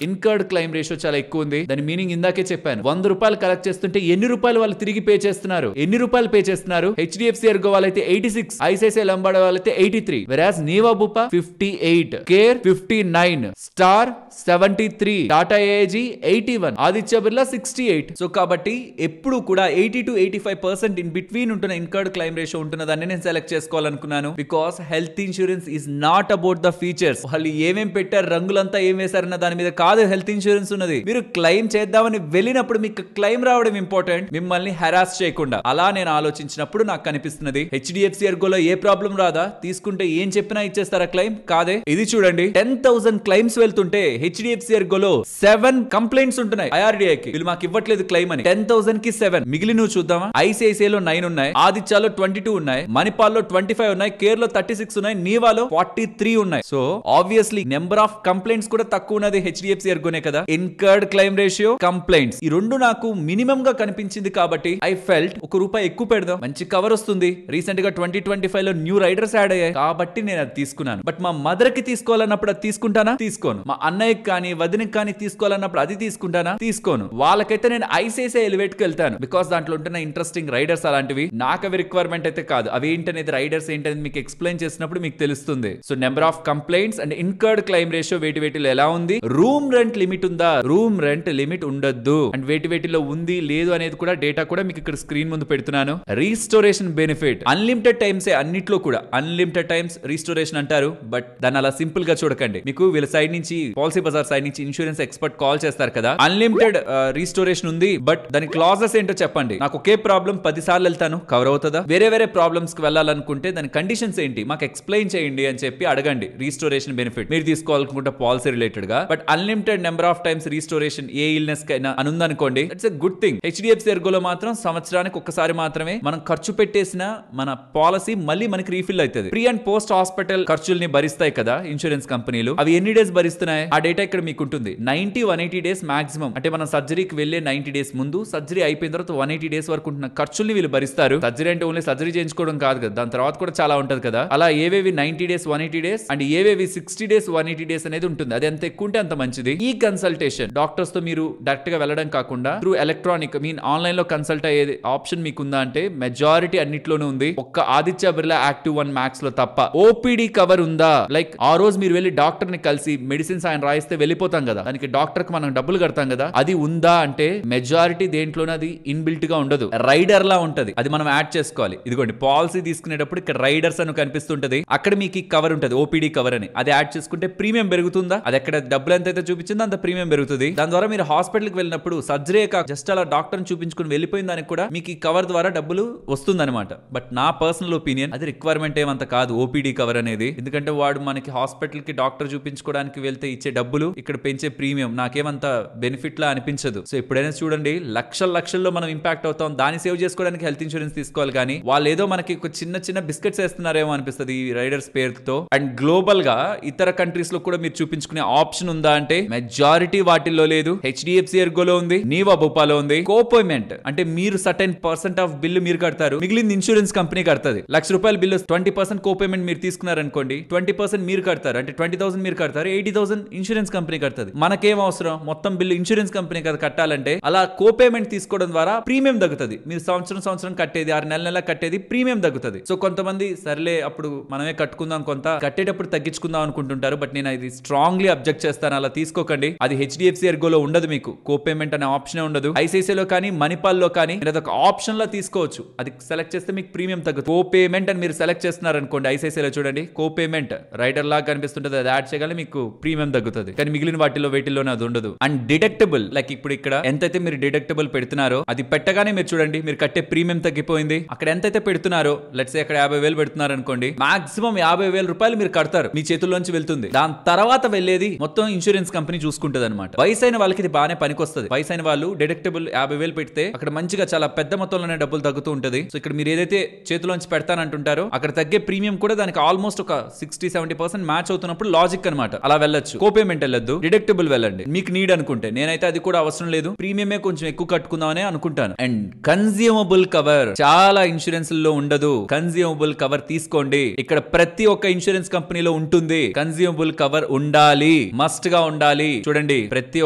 Incurred claim ratio చాలా ఎక్కువ ఉంది. దాని మీనింగ్ ఇందాకే చెప్పాను. 100 రూపాయలు కలెక్ట్ చేస్తుంటే ఎన్ని రూపాయలు వాళ్ళు తిరిగి పే చేస్తున్నారు. ఎన్ని రూపాయలు పే చేస్తున్నారు? హెచ్డిఎఫ్సి ఎర్గో వాళ్ళైతే 86, ఐసిఐసిఐ లంబార్డ్ వాళ్ళైతే 83, versus Niva Bupa 58, Care 59, Star 73, Tata AIG 81, Aditya Birla 68. So కాబట్టి ఎప్పుడు కూడా 80 to 85% ఇన్ బిట్వీన్ ఉంటున్న ఇన్కర్డ్ క్లైమ్ రేషియో ఉంటున్నదాన్ని నేను సెలెక్ట్ చేసుకోవాలనుకున్నాను. Because health insurance is not about the features. వాళ్ళు ఏమేం పెట్టారు, రంగులంతా ఏం వేశారన్న దాని మీద కాదు హెల్త్ ఇన్సూరెన్స్ ఉన్నది. మీరు క్లెయిమ్ చేద్దామని వెళ్ళినప్పుడు మీకు క్లెయిమ్ రావడం ఇంపార్టెంట్, మిమ్మల్ని హెరాస్ చేయకుండా. అలా నేను ఆలోచించినప్పుడు నాకు కనిపిస్తున్నది హెచ్డిఎఫ్సి ఎర్గోలో ఏ ప్రాబ్లం రాదా, తీసుకుంటే ఏం చెప్పినా ఇచ్చేస్తారా క్లెయిమ్? కాదే. ఇది చూడండి, 10,000 క్లెయిమ్స్ వెళ్తుంటే హెచ్డిఎఫ్సి ఎర్గోలో 7 కంప్లైంట్స్ ఉంటున్నాయి ఐఆర్డీఐకి. వీళ్ళు మాకు ఇవ్వట్లేదు క్లెయిమ్ అని. 10,000 కి 7. మిగిలి నువ్వు చూద్దామా? ఐసిఐసిఐలో 9 ఉన్నాయి, ఆదిత్యలో 22 ఉన్నాయి, మణిపాల్లో 25 ఉన్నాయి, కేర్ లో 36 ఉన్నాయి, నీవాలో 43 ఉన్నాయి. So obviously number of complaints కూడా తక్కువ ఉన్నది హెచ్డిఎఫ్సి ఎర్గోనే కదా. ఇన్కర్డ్ క్లెయిమ్ రేషియో, కంప్లైంట్స్, ఈ రెండు నాకు మినిమం గా కనిపించింది కాబట్టి ఐ ఫెల్ట్ ₹1 ఎక్కువ పెడదాం, మంచి కవర్ వస్తుంది. రీసెంట్ గా 2025 లో న్యూ రైడర్స్ యాడ్ అయ్యాయి కాబట్టి నేను అది తీసుకున్నాను. బట్ మా మదర్ కి తీసుకోవాలన్నప్పుడు అది తీసుకుంటానా? తీసుకోను. మా అన్నయ్యకి కానీ వదినకి కానీ తీసుకోవాలన్నప్పుడు అది తీసుకుంటానా? తీసుకోను. వాళ్ళకైతే నేను ఐసిఐసిఐ ఎలివేట్ కి వెళ్తాను. బికాస్ దాంట్లో ఉంటున్న ఇంట్రెస్టింగ్ రైడర్స్ అలాంటివి. నాకు అవి రిక్వైర్మెంట్ అయితే కాదు. అవి ఏంటనేది రైడర్స్ ఏంటనేది మీకు ఎక్స్ప్లెయిన్ చేసినప్పుడు మీకు తెలుస్తుంది. So number of complaints and incurred claim ratio వేటిలో ఎలా ఉంది, రూమ్ రెంట్ లిమిట్ ఉందా, రూమ్ రెంట్ లిమిట్ ఉండొద్దు, అండ్ వేటిలో ఉంది లేదు అనేది కూడా డేటా కూడా మీకు ఇక్కడ స్క్రీన్ ముందు పెడుతున్నాను. రీస్టోరేషన్ బెనిఫిట్ అన్లిమిటెడ్ టైమ్స్, అన్నిట్లో కూడా అన్లిమిటెడ్ టైమ్స్ రీస్టోరేషన్ అంటారు. బట్ దాన్ని అలా సింపుల్ గా చూడకండి. మీకు వీళ్ళ సైడ్ నుంచి, పాలసీ బజార్ సైడ్ నుంచి ఇన్సూరెన్స్ ఎక్స్పర్ట్ కాల్ చేస్తారు కదా, అన్లిమిటెడ్ రీస్టోరేషన్ ఉంది, బట్ దాని క్లాజెస్ ఏంటో చెప్పండి. నాకు ఒకే ప్రాబ్లం 10 సార్లు వెళ్తాను, కవర్ అవుతుందా? వేరే ప్రాబ్లమ్స్ కి వెళ్ళాలనుకుంటే దాని కండిషన్స్ ఏంటి మాకు ఎక్స్ప్లెయిన్ చేయండి అని చెప్పి అడగండి. రీస్టోరేషన్ బెనిఫిట్ మీరు తీసుకోవాలనుకుంటే పాలసీ రిలేటెడ్ గా. But unlimited number of times restoration ఏ ఇల్నెస్ కైనా అని ఉందనుకోండి, it's a good thing. HDFC ఎర్గోలో మాత్రం సంవత్సరానికి ఒక్కసారి మాత్రమే మనం ఖర్చు పెట్టేసిన మన పాలసీ మళ్ళీ మనకి రీఫిల్ అవుతుంది. ప్రీ అండ్ పోస్ట్ హాస్పిటల్ ఖర్చుల్ని భరిస్తాయి కదా ఇన్సూరెన్స్ కంపెనీలు, అవి ఎన్ని డేస్ భరిస్తున్నాయి ఆ డేటా ఇక్కడ మీకు ఉంటుంది. 90-180 డేస్ మాక్సిమం, అంటే మనం సర్జరీకి వెళ్లే 90 డేస్ ముందు, సర్జరీ అయిపోయిన తర్వాత 180 డేస్ వరకు ఉంటున్న ఖర్చుల్ని వీళ్ళు భరిస్తారు. సర్జరీ అంటే ఓన్లీ సర్జరీ చేయించుకోవడం కాదు కదా, దాని తర్వాత కూడా చాలా ఉంటది కదా. అలా ఏవేవి 90 డేస్ 180 డేస్ అండ్ ఏవేవి 60 డేస్ 180 డేస్ అనేది ఉంటుంది. అది ఎంత ఎక్కువ ఉంటే అంత మంచిది. ఈ కన్సల్టేషన్ డాక్టర్స్ తో మీరు డైరెక్ట్ గా వెళ్ళడం కాకుండా త్రూ ఎలక్ట్రానిక్ ఆన్లైన్ లో కన్సల్ట్ అయ్యే ఆప్షన్ మీకు ఉందా అంటే మెజారిటీ అన్నిట్లోనూ ఉంది. ఒక్క ఆదిత్య బిర్లా యాక్టివ్ 1 మ్యాక్స్ లో తప్ప. ఓపీడీ కవర్ ఉందా? లైక్ ఆ రోజు మీరు వెళ్ళి డాక్టర్ ని కలిసి మెడిసిన్స్ ఆయన రాయిస్తే వెళ్ళిపోతాం కదా, దానికి డాక్టర్ కి మనం డబ్బులు కడతాం కదా, అది ఉందా అంటే మెజారిటీ దేంట్లోనే అది ఇన్బిల్ట్ గా ఉండదు, రైడర్ లా ఉంటది. అది మనం యాడ్ చేసుకోవాలి. ఇదిగోండి పాలసీ తీసుకునేటప్పుడు ఇక్కడ రైడర్స్ అని కనిపిస్తుంటది, అక్కడ మీకు కవర్ ఉంటది ఓపీడీ కవర్ అని. అది యాడ్ చేసుకుంటే ప్రీమియం పెరుగుతుందా? అది ఎక్కడ డబ్బులు ఎంత అయితే చూపించిందో అంత ప్రీమియం పెరుగుతుంది. దాని ద్వారా మీరు హాస్పిటల్ కి వెళ్ళినప్పుడు సర్జరీ కాక జస్ట్ అలా డాక్టర్ ని చూపించుకుని వెళ్ళిపోయిన దానికి కూడా మీకు ఈ కవర్ ద్వారా డబ్బులు వస్తుందన్నమాట. బట్ నా పర్సనల్ ఒపీనియన్ అది రిక్వైర్మెంట్ ఏమంత కాదు ఓపీడీ కవర్ అనేది. ఎందుకంటే వాడు మనకి హాస్పిటల్ కి డాక్టర్ చూపించుకోవడానికి వెళ్తే ఇచ్చే డబ్బులు, ఇక్కడ పెంచే ప్రీమియం నాకేమంత బెనిఫిట్ లా అనిపించదు. సో ఎప్పుడైనా చూడండి లక్షల్లో మనం ఇంపాక్ట్ అవుతాం, దాన్ని సేవ్ చేసుకోవడానికి హెల్త్ ఇన్సూరెన్స్ తీసుకోవాలి. కానీ వాళ్ళు ఏదో మనకి ఒక చిన్న బిస్కెట్స్ వేస్తున్నారేమో అనిపిస్తుంది ఈ రైడర్స్ పేరుతో. అండ్ గ్లోబల్ గా ఇతర కంట్రీస్ లో కూడా మీరు చూపించుకునే ఆప్షన్ ఉందా అంటే మెజారిటీ వాటిల్లో లేదు. హెచ్డిఎఫ్సి ఎర్గోలో ఉంది, నీవా బుపాలో ఉంది. కోపేమెంట్ అంటే మీరు సర్టెన్ పర్సెంట్ ఆఫ్ బిల్లు మీరు కడతారు, మిగిలింది ఇన్సూరెన్స్ కంపెనీ కడతది. ₹1,00,000 బిల్లు 20% కోపేమెంట్ మీరు తీసుకున్నారనుకోండి, 20% మీరు కడతారు, అంటే 20,000 మీరు కడతారు, 80,000 ఇన్సూరెన్స్ కంపెనీ కడతది. మనకేం అవసరం, మొత్తం బిల్లు ఇన్సూరెన్స్ కంపెనీ కదా కట్టాలంటే. అలా కోపేమెంట్ తీసుకోవడం ద్వారా ప్రీమియం తగ్గుతుంది. మీరు సంవత్సరం కట్టేది, 6 నెలల కట్టేది ప్రీమియం తగ్గుతుంది. సో కొంతమంది సర్లే అప్పుడు మనమే కట్టుకుందాం, కొంత కట్టేటప్పుడు తగ్గించుకుందాం అనుకుంటుంటారు. బట్ నేను ఇది స్ట్రాంగ్లీ అబ్జెక్ట్ చేస్తాను, అలా తీసుకోకండి. అది హెచ్డిఎఫ్సి ఎర్గోలో ఉండదు, మీకు కోపేమెంట్ అనే ఆప్షన్ ఉండదు. ఐసిఐసిఐలో కానీ మణిపాల్లో కానీ మీరు అదొక ఆప్షన్ లో తీసుకోవచ్చు. అది సెలెక్ట్ చేస్తే మీకు ప్రీమియం తగ్గుతుంది. కోపేమెంట్ అని మీరు సెలెక్ట్ చేస్తున్నారు అనుకోండి, ఐసిఐసిఐలో చూడండి కోపేమెంట్ రైడర్ లాగా కనిపిస్తుంటది, అది యాడ్ చేయగానే మీకు ప్రీమియం తగ్గుతుంది. కానీ మిగిలిన వేటిల్లోనే అది ఉండదు. అండ్ డిడక్టబుల్, లైక్ ఇప్పుడు ఇక్కడ ఎంతైతే మీరు డిడక్టబుల్ పెడుతున్నారో అది పెట్టగానే మీరు చూడండి మీరు కట్టే ప్రీమియం తగ్గిపోయింది. అక్కడ ఎంతైతే పెడుతున్నారో లెట్స్ సే అక్కడ 50,000 పెడుతున్నారు అనుకోండి, మాక్సిమం ₹50,000 మీరు కడతారు, మీ చేతుల్లోంచి వెళ్తుంది. దాని తర్వాత వెళ్ళేది మొత్తం ఇన్సూరెన్స్ కంపెనీ చూసుకుంటది అనమాట. వయసైన వాళ్ళకి ఇది బాగానే పనికొస్తుంది. వయసైన వాళ్ళు డిడక్టబుల్ 50,000 పెడితే అక్కడ మంచిగా చాలా పెద్ద మొత్తంలోనే డబ్బులు తగ్గుతూ ఉంటది. సో ఇక్కడ మీరు ఏదైతే చేతిలోంచి పెడతానంటుంటారో అక్కడ తగ్గే ప్రీమియం కూడా దానికి ఆల్మోస్ట్ ఒక 60-70% మ్యాచ్ అవుతున్నప్పుడు లాజిక్ అనమాట. అలా వెళ్ళొచ్చు. కోపేమెంట్ వెళ్ళొద్దు, డిడక్టబుల్ వెళ్ళండి మీకు నీడ్ అనుకుంటే. నేనైతే అది కూడా అవసరం లేదు, ప్రీమియమే కొంచెం ఎక్కువ కట్టుకుందామనే అనుకుంటాను. అండ్ కన్స్యూమబుల్ కవర్ చాలా ఇన్సూరెన్స్ లో ఉండదు. కన్స్యూమబుల్ కవర్ తీసుకోండి. ఇక్కడ ప్రతి ఒక్క ఇన్సూరెన్స్ కంపెనీలో ఉంటుంది. కన్స్యూమబుల్ కవర్ ఉండాలి, మస్ట్ గా ఉండాలి. చూడండి ప్రతి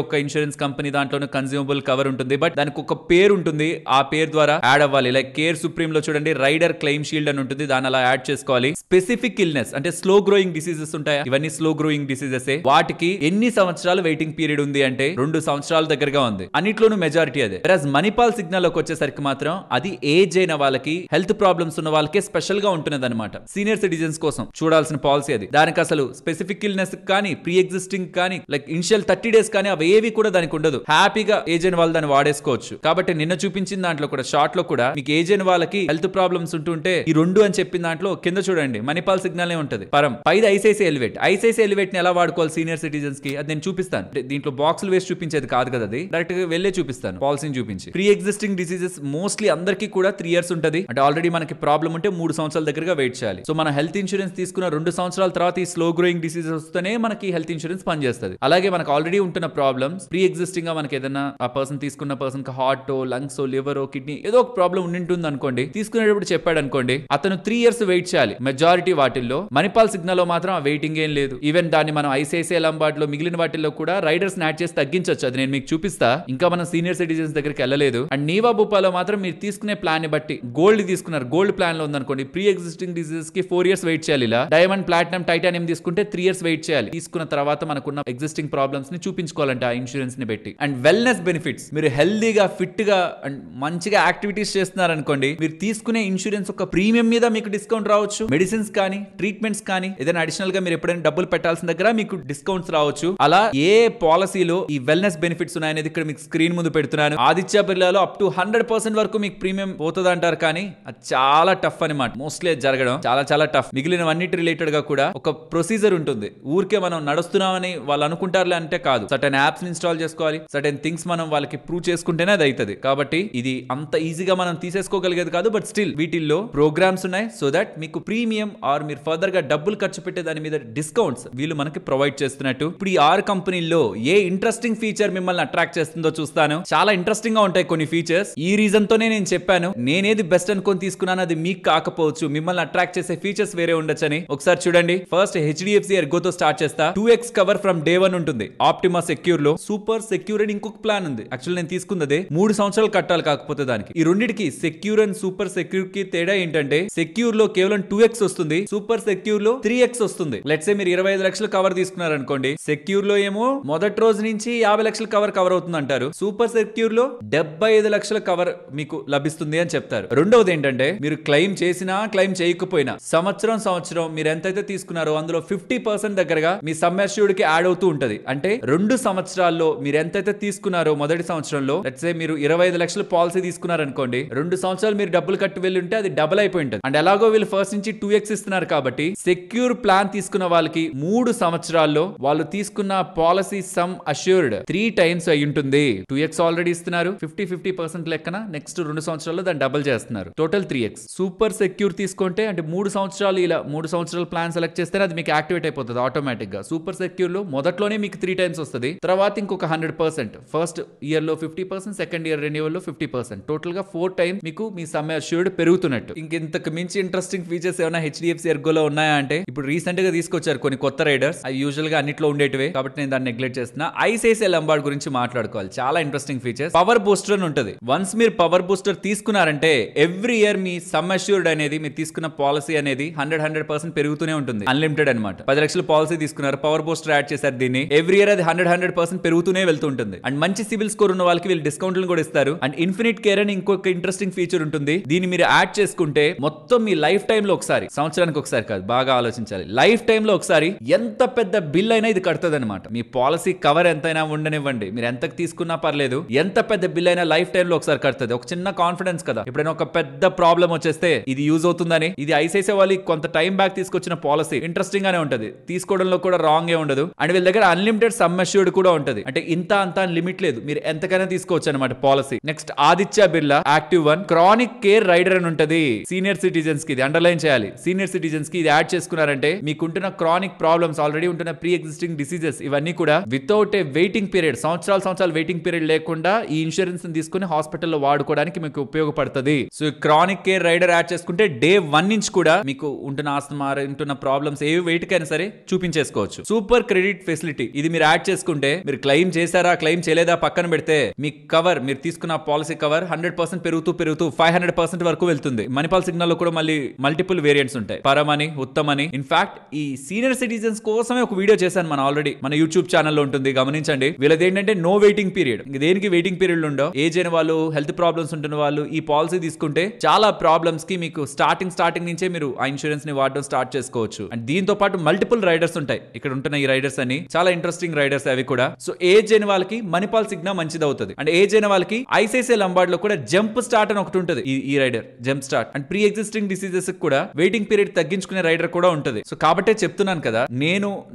ఒక్క ఇన్సూరెన్స్ కంపెనీ దాంట్లోనే కన్స్యూమబుల్ కవర్ ఉంటుంది. బట్ దానికి ఒక పేరు ఉంటుంది, ఆ పేరు ద్వారా యాడ్ అవ్వాలి. లైక్ కేర్ సుప్రీం లో చూడండి రైడర్ క్లెయిమ్ షీల్డ్ అని ఉంటుంది, దాని అలా యాడ్ చేసుకోవాలి. స్పెసిఫిక్ ఇల్నెస్ అంటే స్లో గ్రోయింగ్ డిసీజెస్ ఉంటాయా, ఇవన్నీ స్లో గ్రోయింగ్ డిసీజెస్. వాటికి ఎన్ని సంవత్సరాలు వెయిటింగ్ పీరియడ్ ఉంది అంటే 2 సంవత్సరాల దగ్గరగా ఉంది. అన్నిట్లోనూ మెజారిటీ అదే. మణిపాల్ సిగ్నల్ లోకి వచ్చేసరికి మాత్రం అది ఏజ్ అయిన వాళ్ళకి, హెల్త్ ప్రాబ్లమ్స్ ఉన్న వాళ్ళకే స్పెషల్ గా ఉంటున్నది అనమాట. సీనియర్ సిటిజన్స్ కోసం చూడాల్సిన పాలసీ అది. దానికి అసలు స్పెసిఫిక్ ఇల్నెస్ కానీ, ప్రీ ఎగ్జిస్టింగ్ కానీ, లైక్ ఇనిషియల్ 30 days కానీ అవి ఏవి కూడా దానికి ఉండదు. హ్యాపీగా ఏజ్ అయిన వాళ్ళు దాన్ని వాడేసుకోవచ్చు. కాబట్టి నిన్న చూపించిన దాంట్లో కూడా షార్ట్ లో కూడా మీకు ఏజ్ అయిన వాళ్ళకి హెల్త్ ప్రాబ్లమ్స్ ఉంటుంటే ఈ 2 అని చెప్పిన దాంట్లో కింద చూడండి మణిపాల్ సిగ్నల్ ఉంటది. పరం పైది ఐసిఐసిఐ ఎలివేట్. ఐసిఐసిఐ ఎలివేట్ ని ఎలా వాడుకోవాలి సీనియర్ సిటిజన్స్ కి అది నేను చూపిస్తాను. దీంట్లో బాక్సులు వేసి చూపించేది కాదు కదా, అది డైరెక్ట్ గా వెళ్ళే చూపిస్తాను పాలసీని చూపించి. ప్రీ ఎగ్జిస్టింగ్ డిసీజెస్ మోస్ట్లీ అందరికీ కూడా 3 years ఉంటది. అంటే ఆల్రెడీ మనకి ప్రాబ్లం ఉంటే 3 సంవత్సరాల దగ్గరగా వెయిట్ చేయాలి. సో మన హెల్త్ ఇన్సూరెన్స్ తీసుకున్న 2 సంవత్సరాల తర్వాత ఈ స్లో గ్రోయింగ్ డిసీజెస్ వస్తేనే మనకి హెల్త్ ఇన్సూరెన్స్ పనిచేస్తుంది. అలాగే మనకు ఆల్రెడీ ఉంటున్న ప్రాబ్లమ్స్ ప్రీ ఎగ్జిస్టింగ్ గా మనకి ఏదైనా ఆ పర్సన్ తీసుకున్న పర్సన్ కి హార్ట్, లంగ్స్, లివర్, కిడ్నీ ఏదో ఒక ప్రాబ్లం ఉండింటుంది అనుకోండి, తీసుకునేటప్పుడు చెప్పాడు అనుకోండి, అతను 3 years వెయిట్ చేయాలి మెజారిటీ వాటిల్లో. మణిపాల్ సిగ్నల్ లో మాత్రం ఆ వెయిటింగ్ ఏం లేదు. ఈవెన్ దాన్ని మనం ఐసిఐసిఐ లంబార్డ్ లో మిగిలిన వాటిల్లో కూడా రైడర్స్ యాడ్ చేసి తగ్గించవచ్చు. అది నేను మీకు చూపిస్తా. ఇంకా మనం సీనియర్ సిటిజన్స్ దగ్గరికి వెళ్ళలేదు. అండ్ నీవా భూపాలో మాత్రం మీరు తీసుకునే ప్లాన్ ని బట్టి గోల్డ్ తీసుకున్నారు, గోల్డ్ ప్లాన్ లో ఉందనుకోండి ప్రీ ఎగ్జిస్టింగ్ డిసీజెస్ కి 4 years వెయిట్ చేయాలి. ఇలా డైమండ్, ప్లాటినం, టైటానియం తీసుకుంటే 3 years వెయిట్ చేయాలి. తీసుకున్న తర్వాత మనకున్న ఎగ్జిస్టింగ్ ప్రాబ్లమ్స్ ని చూపించుకోవాలంటే ఆ ఇన్సూరెన్స్ ని పెట్టి. అండ్ వెల్నెస్ బెనిఫిట్స్, మీరు హెల్దీగా, ఫిట్ గా అండ్ మంచిగా యాక్టివిటీస్ చేస్తున్నారు అనుకోండి, మీరు తీసుకునే ఇన్సూరెన్స్ ఒక ప్రీమియం మీద మీకు డిస్కౌంట్ రావచ్చు. మెడిసిన్స్ కానీ, ట్రీట్మెంట్స్ కానీ, ఏదైనా అడిషనల్ గా మీరు ఎప్పుడైనా డబ్బులు పెట్టాల్సిన దగ్గర మీకు డిస్కౌంట్స్ రావచ్చు. అలా ఏ పాలసీలో ఈ వెల్నెస్ బెనిఫిట్స్ ఉన్నాయనేది ఇక్కడ మీకు స్క్రీన్ ముందు పెడుతున్నాను. ఆదిత్య బిర్లాలో అప్ టు 100% వరకు మీకు ప్రీమియం పోతుంది అంటారు, కానీ అది చాలా టఫ్ అనమాట. మోస్ట్లీ జరగడం చాలా చాలా టఫ్. మిగిలినవన్నిటి రిలేటెడ్ గా కూడా ఒక ప్రొసీజర్ ఉంటుంది. ఊరికే మనం నడుస్తున్నామని వాళ్ళు అనుకుంటారులే అంటే కాదు. సర్టెన్ యాప్స్ ఇన్స్టాల్ చేసుకోవాలి, సర్టెన్ థింగ్స్ మనం వాళ్ళకి ప్రూవ్ చేసుకుంటేనే అది అవుతుంది. కాబట్టి ఇది అంత ఈజీగా మనం తీసేసుకోగలిగేది కాదు. బట్ స్టిల్ వీటిల్లో ప్రోగ్రామ్స్ ఉన్నాయి సో దట్ మీకు ప్రీమియం ఆర్ మీరు ఫర్దర్ గా డబ్బులు ఖర్చు పెట్టే దాని మీద డిస్కౌంట్స్ వీళ్ళు మనకి ప్రొవైడ్ చేస్తున్నట్టు. ఇప్పుడు ఈ 6 కంపెనీల్లో ఏ ఇంట్రెస్టింగ్ ఫీచర్ మిమ్మల్ని అట్రాక్ట్ చేస్తుందో చూస్తాను. చాలా ఇంట్రెస్టింగ్ గా ఉంటాయి కొన్ని ఫీచర్స్. ఈ రీజన్ తోనే నేను చెప్పాను, నేనేది బెస్ట్ అనుకొని తీసుకున్నాను అది మీకు కాకపోవచ్చు. మిమ్మల్ని అట్రాక్ట్ చేసే ఫీచర్స్ వేరే ఉండొచ్చని. ఒకసారి చూడండి. ఫస్ట్ హెచ్డిఎఫ్సి ఎర్గోతో స్టార్ట్ చేస్తా. 2x కవర్ ఫ్రమ్ డే 1 ఉంటుంది ఆప్టిమా సెక్యూర్ లో. సూపర్ సెక్యూర్ అని ఇంకొక ప్లాన్ ఉంది. యాక్చువల్ నేను తీసుకున్నదే 3 సంవత్సరాలు కట్టాలి. కాకపోతే దానికి ఈ రెండింటికి సెక్యూర్ అండ్ సూపర్ సెక్యూర్ కి తేడా ఏంటంటే సెక్యూర్ లో కేవలం 2x వస్తుంది, సూపర్ సెక్యూర్ లో 3x వస్తుంది. లెట్స్ సే మీరు 25 లక్షలు కవర్ తీసుకున్నారు అనుకోండి, సెక్యూర్ లో ఏమో మొదటి రోజు నుంచి 50 లక్షల కవర్ అవుతుంది అంటారు. సూపర్ సెక్యూర్ లో 75 లక్షల కవర్ మీకు లభిస్తుంది అని చెప్తారు. రెండవది ఏంటంటే మీరు క్లెయిమ్ చేసినా క్లెయిమ్ చేయకపోయినా సంవత్సరం మీరు ఎంతైతే తీసుకున్నారో అందులో 50% దగ్గరగా మీ సమ్ అష్యూర్డ్ కి యాడ్ అవుతూ ఉంటది. అంటే 2 సంవత్సరాల్లో మీరు ఎంతైతే తీసుకున్నారో మొదటి సంవత్సరంలో లెట్స్ సే మీరు 25 లక్షల పాలసీ తీసుకున్నారు అనుకోండి, 2 సంవత్సరాలు మీరు డబ్బులు కట్టి వెళ్ళి ఉంటే అది డబుల్ అయిపోయి ఉంటుంది. అండ్ ఎలాగో వీళ్ళు ఫస్ట్ నుంచి 2x ఇస్తున్నారు కాబట్టి సెక్యూర్ ప్లాన్ తీసుకున్న వాళ్ళకి 3 సంవత్సరాల్లో వాళ్ళు తీసుకున్న పాలసీ సమ్ అష్యూర్డ్ 3 times అయి ఉంటుంది. 2x ఆల్రెడీ ఇస్తున్నారు, 50% లెక్కన నెక్స్ట్ 2 సంవత్సరాల్లో దాన్ని డబుల్ చేస్తున్నారు, టోటల్ 3x. సూపర్ సెక్యూర్ తీసుకుంటే అంటే 3 సంవత్సరాలు ఇలా 3 సంవత్సరాల ప్లాన్ సెలెక్ట్ చేస్తే అది మీకు యాక్టివేట్ అయిపోతుంది ఆటోమేటిక్ గా. సూపర్ సెక్యూర్ లో మొదట్లోనే మీకు 3 times వస్తుంది, తర్వాత ఇంకొక 100%. ఫస్ట్ ఇయర్ లో 50%, సెకండ్ ఇయర్ రెన్యువల్ లో 50%, టోటల్ గా 4 times మీకు మీ సమ్ అష్యూర్డ్ పెరుగుతున్నట్టు. ఇంతకు మించి ఇంట్రెస్టింగ్ ఫీచర్స్ ఏమైనా హెచ్డిఎఫ్సి ఎర్గోలో ఉన్నాయా అంటే ఇప్పుడు రీసెంట్ గా తీసుకొచ్చారు కొన్ని కొత్త రైడర్స్. అవి యూజువల్ గా అన్నిట్లో ఉండేటివే కాబట్టి నేను దాన్ని నెగ్లెక్ట్ చేస్తున్నా. ఐసిఐసిఐ లంబార్డ్ గురించి మాట్లాడుకోవాలి. చాలా ఇంట్రెస్టింగ్ ఫీచర్స్. పవర్ బూస్టర్ అని ఉంటుంది. వన్స్ మీరు పవర్ బూస్టర్ తీసుకున్నారంటే every year me sum assured అనేది మీరు తీసుకున్న పాలసీ అనేది 100% పెరుగుతూనే ఉంటుంది. అన్లిమిటెడ్ అనమాట. 10 లక్షల పాలసీ తీసుకున్నారు, పవర్ బూస్టర్ యాడ్ చేశారు దీన్ని, ఎవ్రీ ఇయర్ అది 100% పెరుగుతూనే వెళ్తుంటుంది. అండ్ మంచి సివిల్ స్కోర్ ఉన్న వాళ్ళకి వీళ్ళు డిస్కౌంట్లు కూడా ఇస్తారు. అండ్ ఇన్ఫినిట్ కేర్ అని ఇంకొక ఇంట్రెస్టింగ్ ఫీచర్ ఉంటుంది. దీన్ని మీరు యాడ్ చేసుకుంటే మొత్తం మీ లైఫ్ టైమ్ లో ఒకసారి, సంవత్సరానికి ఒకసారి కాదు, బాగా ఆలోచించాలి, లైఫ్ టైమ్ లో ఒకసారి ఎంత పెద్ద బిల్ అయినా ఇది కడుతుంది అనమాట. మీ పాలసీ కవర్ ఎంతైనా ఉండనివ్వండి, మీరు ఎంతకు తీసుకున్నా పర్లేదు, ఎంత పెద్ద బిల్ అయినా లైఫ్ టైమ్ లో ఒకసారి కడుతుంది. ఒక చిన్న కాన్ఫిడెన్స్ కదా, ఎప్పుడైనా ఒక పెద్ద ప్రాబ్లం వచ్చేస్తే ఇది యూజ్ అవుతుందని. ఇది ఐసిఐసిఐ వాళ్ళకి కొంత టైం బ్యాక్ తీసుకొచ్చిన పాలసీ. ఇంట్రెస్టింగ్ గానే ఉంటది, తీసుకోవడంలో కూడా రాంగ్ ఏ ఉండదు. అండ్ వీళ్ళ దగ్గర అన్లిమిటెడ్ సమ్ అష్యూర్డ్ కూడా ఉంటది. అంటే ఇంత అంత లిమిట్ లేదు, మీరు ఎంతకైనా తీసుకోవచ్చు అనమాట policy. Next Aditya Birla active 1 chronic care rider అని ఉంటది. సీనియర్ సిటిజన్స్ కి ఇది అండర్లైన్ చేయాలి. సీనియర్ సిటిజన్స్ కి ఇది యాడ్ చేసుకున్నారంటే మీకుంటున్న క్రానిక్ ప్రాబ్లమ్స్, ఆల్రెడీ ఉంటున్న ప్రీ ఎగ్జిస్టింగ్ డిసీజెస్ ఇవన్నీ కూడా వితౌట్ ఏ వెయిటింగ్ పీరియడ్, సంవత్సరాలు వెయిటింగ్ పీరియడ్ లేకుండా ఈ ఇన్సూరెన్స్ తీసుకుని హాస్పిటల్లో వాడుకోవడానికి మీకు ఉపయోగపడుతుంది. So chronic care rider add చేసుకుంటే డే 1 నుంచి కూడా మీకు ఉంటున్న ఆస్తమా, ఉంటున్న ప్రాబ్లమ్స్ ఏ వెయిట్ కైనా సరే చూపించేసుకోవచ్చు. సూపర్ క్రెడిట్ ఫెసిలిటీ ఇది మీరు యాడ్ చేసుకుంటే మీరు క్లెయిమ్ చేశారా క్లెయిమ్ చేయలేదా పక్కన పెడితే మీ కవర్, మీరు తీసుకున్న పాలసీ పాలసీ కవర్ 100% పెరుగుతూ 500% వరకు వెళ్తుంది. మణిపాల్ సిగ్నల్ లో కూడా మళ్ళీ మల్టిపుల్ వేరియంట్స్ ఉంటాయి, పరం అని, ఉత్తమ్ అని. ఇన్ఫాక్ట్ ఈ సీనియర్ సిటిజన్స్ కోసమే ఒక వీడియో చేశాను మన ఆల్రెడీ మన యూట్యూబ్ ఛానల్లో ఉంటుంది, గమనించండి. వీళ్ళది ఏంటంటే నో వెయిటింగ్ పీరియడ్, దేనికి వెయిటింగ్ పీరియడ్ ఉండవు. ఏజ్ అయిన వాళ్ళు, హెల్త్ ప్రాబ్లమ్స్ ఉంటున్న వాళ్ళు ఈ పాలసీ తీసుకుంటే చాలా ప్రాబ్లమ్స్ కి మీకు స్టార్టింగ్ నుంచే మీరు ఆ ఇన్సూరెన్స్ ని వాడడం స్టార్ట్ చేసుకోవచ్చు. అండ్ దీంతో పాటు మల్టిపుల్ రైడర్స్ ఉంటాయి. ఇక్కడ ఉంటున్న ఈ రైడర్స్ అని చాలా ఇంట్రెస్టింగ్ రైడర్స్ అవి కూడా. సో ఏజ్ అయిన వాళ్ళకి మణిపాల్ సిగ్నా మంచిది అవుతుంది. అండ్ ఏజ్ అయిన వాళ్ళకి ఐసిఐసిఐ లంబార్డ్ లో కూడా జంప్ స్టార్ట్ అని ఒకటి ఉంటుంది, ఈ rider jump start. And pre existing diseases కూడా వెయిటింగ్ పీరియడ్ తగ్గించుకునే రైడర్ కూడా ఉంటుంది. సో కాబట్టే చెప్తున్నాను కదా,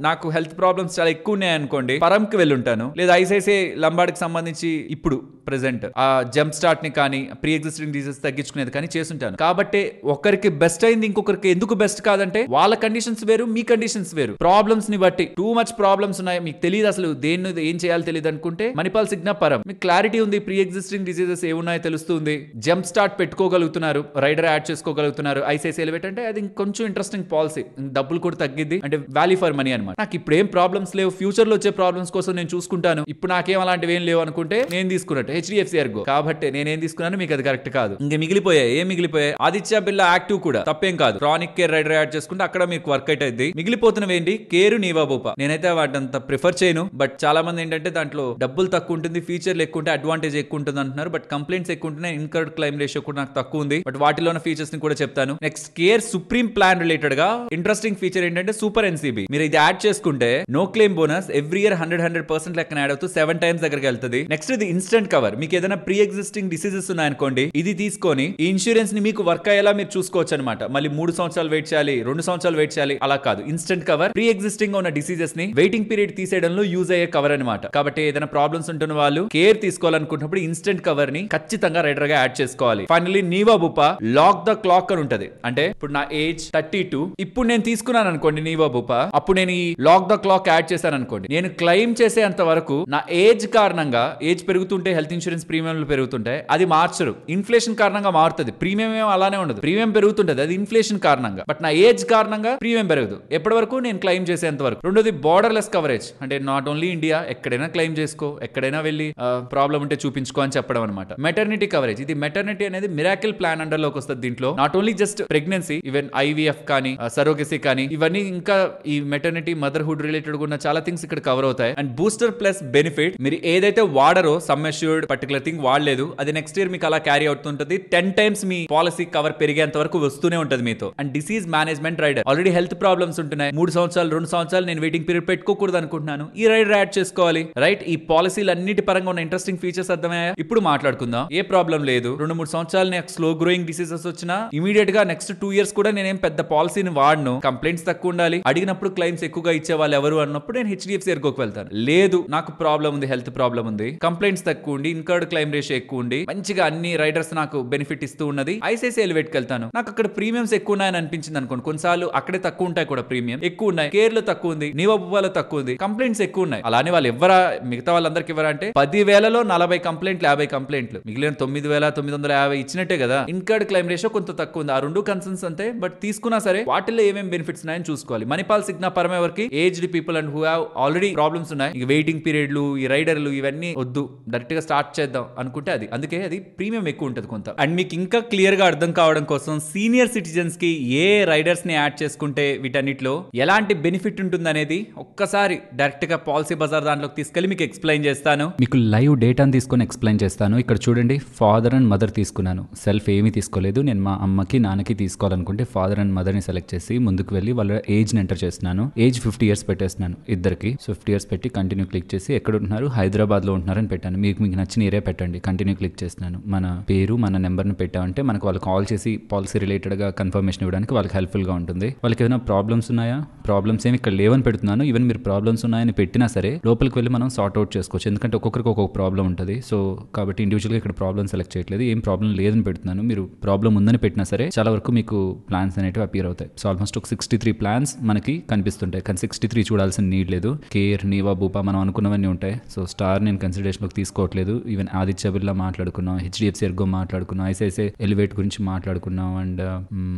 నాకు హెల్త్ ప్రాబ్లమ్స్ చాలా ఎక్కువ ఉన్నాయి అనుకోండి, పరంకి వెళ్ళుంటాను, లేదా ఐసిఐసిఐ లంబార్డ్ కి సంబంధించి ఇప్పుడు ప్రెసెంట్ ఆ జంప్ స్టార్ట్ ని కానీ ప్రీ ఎగ్జిస్టింగ్ డిసీజెస్ తగ్గించుకునేది కానీ చేస్తుంటాను. కాబట్టి ఒకరికి బెస్ట్ అయింది ఇంకొకరికి ఎందుకు బెస్ట్ కాదంటే వాళ్ళ కండిషన్స్ వేరు, మీ కండిషన్స్ వేరు. ప్రాబ్లమ్స్ ని బట్టి టూ మచ్ ప్రాబ్లమ్స్ ఉన్నాయి, మీకు తెలియదు అసలు దేన్ని ఏం చేయాలో తెలియదు అనుకుంటే మణిపాల్ సిగ్నా పరం. మీకు క్లారిటీ ఉంది, ప్రీ ఎగ్జిస్టింగ్ డిసీజెస్ ఏమున్నాయో తెలుస్తుంది, జంప్ స్టార్ట్ పెట్టుకోగలుగుతున్నారు, రైడర్ యాడ్ చేసుకోగలుగుతున్నారు. ఐసిఐసిఐ ఎలివేట్ అంటే అది కొంచెం ఇంట్రెస్టింగ్ పాలసీ, డబ్బులు కూడా తగ్గిద్ది, అంటే వాల్యూ ఫర్ మనీ అనమాట. నాకు ఇప్పుడు ఏం ప్రాబ్లమ్స్ లేవు, ఫ్యూచర్ లో వచ్చే ప్రాబ్లమ్స్ కోసం నేను చూసుకుంటాను, ఇప్పుడు నాకేం అలాంటివి ఏం లేవు అనుకుంటే నేను తీసుకున్నట్టు హెచ్డిఎఫ్సి ఎర్గో. కాబట్టి నేనేం తీసుకున్నాను మీకు అది కరెక్ట్ కాదు. ఇంకా మిగిలిపోయాయి ఆదిత్య బిర్లా యాక్టివ్ కూడా తప్పేం కాదు, క్రానిక్ కేర్ రైడర్ యాడ్ చేసుకుంటే అక్కడ మీకు వర్క్ అయితే మిగిలిపోతున్నవి ఏంటి, కేరు నీవా బూపా. నేనైతే వాటింత ప్రిఫర్ చేయను, బట్ చాలా మంది ఏంటంటే దాంట్లో డబ్బులు తక్కువ ఉంటుంది, ఫీచర్లు ఎక్కువ ఉంటే అడ్వాంటేజ్ ఎక్కువ ఉంటుంది అంటున్నారు. బట్ కంప్లైంట్స్ ఎక్కువ ఉంటున్నాయి, ఇన్కర్డ్ క్లైమ్ రేషియో కూడా నాకు తక్కువ ఉంది. బట్ వాటిలో ఉన్న ఫీచర్స్ ని కూడా చెప్తాను. Next care supreme plan related గా ఇంట్రెస్టింగ్ ఫీచర్ ఏంటంటే సూపర్ ఎన్సీబీ. మీరు ఇది యాడ్ చేసుకుంటే no claim bonus every year 100% లెక్కన యాడ్ అవుతూ 7 times దగ్గరికి వెళ్తుంది. నెక్స్ట్ ఇది ఇన్స్టెంట్ కవర్. మీకు ఏదైనా ప్రీ ఎగ్జిస్టింగ్ డిసీజెస్ ఉన్నాయనుకోండి, ఇది తీసుకొని ఈ ఇన్సూరెన్స్ ని మీకు వర్క్ అయ్యేలా మీరు చూసుకోవచ్చు అనమాట. మళ్ళీ 3 సంవత్సరాలు వెయిట్ చేయాలి, 2 సంవత్సరాలు వెయిట్ చేయాలి, అలా కాదు. ఇన్స్టెంట్ కవర్ ప్రీ ఎగ్జిస్టింగ్ ఉన్న డిసీజెస్ ని వెయిటింగ్ పీరియడ్ తీసేయడంలో యూజ్ అయ్యే కవర్ అనమాట. కాబట్టి ఏదైనా ప్రాబ్లమ్స్ ఉంటున్న వాళ్ళు కేర్ తీసుకోవాలనుకుంటున్నప్పుడు ఇన్స్టెంట్ కవర్ ని ఖచ్చితంగా రైడర్ గా యాడ్ చేసుకోవాలి. Finally Niva Bupa lock the clock అని ఉంటది. అంటే ఇప్పుడు నా ఏజ్ 32, ఇప్పుడు నేను తీసుకున్నాను అనుకోండి నీవా బూపా, అప్పుడు నేను ఈ లాక్ ద క్లాక్ యాడ్ చేశాను అనుకోండి, నేను క్లెయిమ్ చేసేంత వరకు నా ఏజ్ కారణంగా, ఏజ్ పెరుగుతుంటే హెల్త్ ఇన్సూరెన్స్ ప్రీమియంలు పెరుగుతుంటాయి, అది మార్చరు. ఇన్ఫ్లేషన్ కారణంగా మారుతుంది, ప్రీమియం ఏమో అలానే ఉండదు, ప్రీమియం పెరుగుతుంటది, అది ఇన్ఫ్లేషన్ కారణంగా. బట్ నా ఏజ్ కారణంగా ప్రీమియం పెరగదు ఎప్పటి వరకు, నేను క్లెయిమ్ చేసేంత వరకు. రెండోది బోర్డర్లెస్ కవరేజ్, అంటే నాట్ ఓన్లీ ఇండియా, ఎక్కడైనా క్లెయిమ్ చేసుకో, ఎక్కడైనా వెళ్ళి ప్రాబ్లం ఉంటే చూపించుకో అని చెప్పడం అనమాట. మెటర్నిటీ కవరేజ్, ఇది మెటర్నిటీ అనేది మిరాకిల్ ప్లాన్ అండర్ లోకి వస్తుంది. దీంట్లో not only just pregnancy, even IVF కానీ సరోగసీ కానీ ఇవన్నీ, ఇంకా ఈ మెటర్నిటీ మదర్హుడ్ రిలేటెడ్ ఉన్న చాలా థింగ్స్ ఇక్కడ కవర్ అవుతాయి. అండ్ బూస్టర్ ప్లస్ బెనిఫిట్, మీరు ఏదైతే వాడరో సమ్ అష్యూర్డ్ పర్టికులర్ థింగ్ వాడలేదు, అది నెక్స్ట్ ఇయర్ మీకు అలా క్యారీ అవుతుంటది. 10 times మీ పాలసీ కవర్ పెరిగేంత వరకు వస్తూనే ఉంటది మీతో. And disease management rider, already health problems ఉంటున్నాయి, 3 సంవత్సరాలు 2 సంవత్సరాలు నేను వెయిటింగ్ పీరియడ్ పెట్టుకోకూడదు అనుకుంటున్నాను, ఈ రైడర్ యాడ్ చేసుకోవాలి. రైట్, ఈ పాలసీలు అన్నిటి పరంగా ఉన్న ఇంట్రెస్టింగ్ ఫీచర్స్ అర్థమయ్యా? ఇప్పుడు మాట్లాడుకుందాం. ఏ ప్రాబ్లం లేదు, 2-3 సంవత్సరాలు నాకు స్లో గ్రోయింగ్ డిసీజెస్ వచ్చినా ఇమీడియట్ గా నెక్స్ట్ 2 years కూడా నేనేం పెద్ద పాలసీని వాడను, కంప్లైంట్స్ తక్కువ ఉండాలి, అడిగినప్పుడు క్లైమ్స్ ఎక్కువగా ఇచ్చే వాళ్ళు ఎవరు అన్నప్పుడు నేను హెచ్డిఎఫ్సి ఎర్గోకి వెళ్తాను. లేదు నాకు ప్రాబ్లం ఉంది, హెల్త్ ప్రాబ్లం ఉంది, కంప్లైంట్స్ తక్కువ ఉండి, ఇన్కర్డ్ క్లైమ్ రేషియో ఎక్కువ ఉండి, మంచిగా అన్ని రైడర్స్ నాకు బెనిఫిట్ ఇస్తూ ఉన్నది, ఐసిఐసిఐ ఎలివేట్ కి వెళ్తాను. నాకు అక్కడ ప్రీమియమ్స్ ఎక్కువ ఉన్నాయని అనిపించింది అనుకోండి, కొన్నిసార్లు అక్కడే తక్కువ ఉంటాయి కూడా, ప్రీమియం ఎక్కువ ఉన్నాయి, కేర్ లో తక్కువ ఉంది, నీవా బూపాలో తక్కువ ఉంది, కంప్లైంట్స్ ఎక్కువ ఉన్నాయి. అలానే వాళ్ళు ఎవరా, మిగతా వాళ్ళందరికి ఎవరా అంటే 10,000లో 40 కంప్లైంట్లు, 50 కంప్లైంట్లు, మిగిలిన 9,950 ఇచ్చినట్టే కదా. ఇన్కర్డ్ క్లైమ్ రేషియో కొంత తక్కువ ఉంది, ఆ 2 కన్సర్న్స్ అంతే. బట్ తీసుకున్నా సరే వాటిల్లో ఏమేమి బెనిఫిట్స్ ఉన్నాయని చూసుకోవాలి. మణిపాల్ సిగ్నా పరం ఎవరికి, aged people and who have already problems ఉన్నాయి, ఇక వెయిటింగ్ పీరియడ్లు, ఈ రైడర్లు ఇవన్నీ వద్దు, డైరెక్ట్ గా స్టార్ట్ చేద్దాం అనుకుంటే అది, అందుకే అది ప్రీమియం ఎక్కువ ఉంటుంది కొంత. అండ్ మీకు ఇంకా క్లియర్ గా అర్థం కావడం కోసం సీనియర్ సిటిజన్స్ కి ఏ రైడర్స్ ని యాడ్ చేసుకుంటే వీటన్నిటిలో ఎలాంటి బెనిఫిట్ ఉంటుంది అనేది ఒక్కసారి డైరెక్ట్ గా పాలసీ బజార్ దాంట్లోకి తీసుకెళ్లి మీకు ఎక్స్ప్లెయిన్ చేస్తాను. మీకు లైవ్ డేటాను తీసుకొని ఎక్స్ప్లెయిన్ చేస్తాను. ఇక్కడ చూడండి, ఫాదర్ అండ్ మదర్ తీసుకున్నాను, సెల్ఫ్ ఏమీ తీసుకోలేదు. నేను మా అమ్మకి నాన్నకి తీసుకోవాలనుకుంటే ఫాదర్ అండ్ మదర్ ని సెలెక్ట్ చేసి ముందుకు వెళ్ళి వాళ్ళ ఏజ్ ని ఎంటర్ చేస్తున్నాను. ఏజ్ 50 years పెట్టేస్తున్నాను ఇద్దరికి. సో 50 years పెట్టి కంటిన్యూ క్లిక్ చేసి ఎక్కడ ఉంటున్నారు, హైదరాబాద్ లో ఉంటున్నారని పెట్టాను. మీకు నచ్చిన ఏరియా పెట్టండి, కంటిన్యూ క్లిక్ చేస్తున్నాను. మన పేరు మన నెంబర్ని పెట్టామంటే మనకు వాళ్ళు కాల్ చేసి పాలసీ రిలేటెడ్ గా కన్ఫర్మేషన్ ఇవ్వడానికి వాళ్ళకి హెల్ప్ఫుల్ గా ఉంటుంది. వాళ్ళకి ఏమైనా ప్రాబ్లమ్స్ ఉన్నాయా, ప్రాబ్లమ్స్ ఏమి ఇక్కడ లేవని పెడుతున్నాను. ఈవెన్ మీరు ప్రాబ్లమ్స్ ఉన్నాయని పెట్టినా సరే లోపలికి వెళ్ళి మనం సార్ట్ అవుట్ చేసుకోవచ్చు, ఎందుకంటే ఒక్కొక్కరికి ఒక్కొక్క ప్రాబ్లం ఉంటుంది. సో కాబట్టి ఇండివిజువల్గా ఇక్కడ ప్రాబ్లమ్ సెలెక్ట్ చేయట్లేదు, ఏం ప్రాబ్లం లేదని పెడుతున్నాను. మీరు ప్రాబ్లం ఉందని పెట్టినా సరే చాలా వరకు మీకు ప్లాన్స్ అనేవి అపియర్ అవుతాయి. సో ఆల్మోస్ట్ ఒక 63 plans మనకి కనిపిస్తుంటాయి, కానీ 63 చూడాల్సిన నీడ్ లేదు. కేర్, నీవా బూపా మనం అనుకున్నవన్నీ ఉంటాయి. సో స్టార్ నేను కన్సిడరేషన్లోకి తీసుకోవట్లేదు. ఈవెన్ ఆదిత్య బిర్లా మాట్లాడుకున్నాం, హెచ్డిఎఫ్సి ఎర్గో మాట్లాడుకున్నాం, ఐసిఐసిఐ ఎలివేట్ గురించి మాట్లాడుకున్నాం, అండ్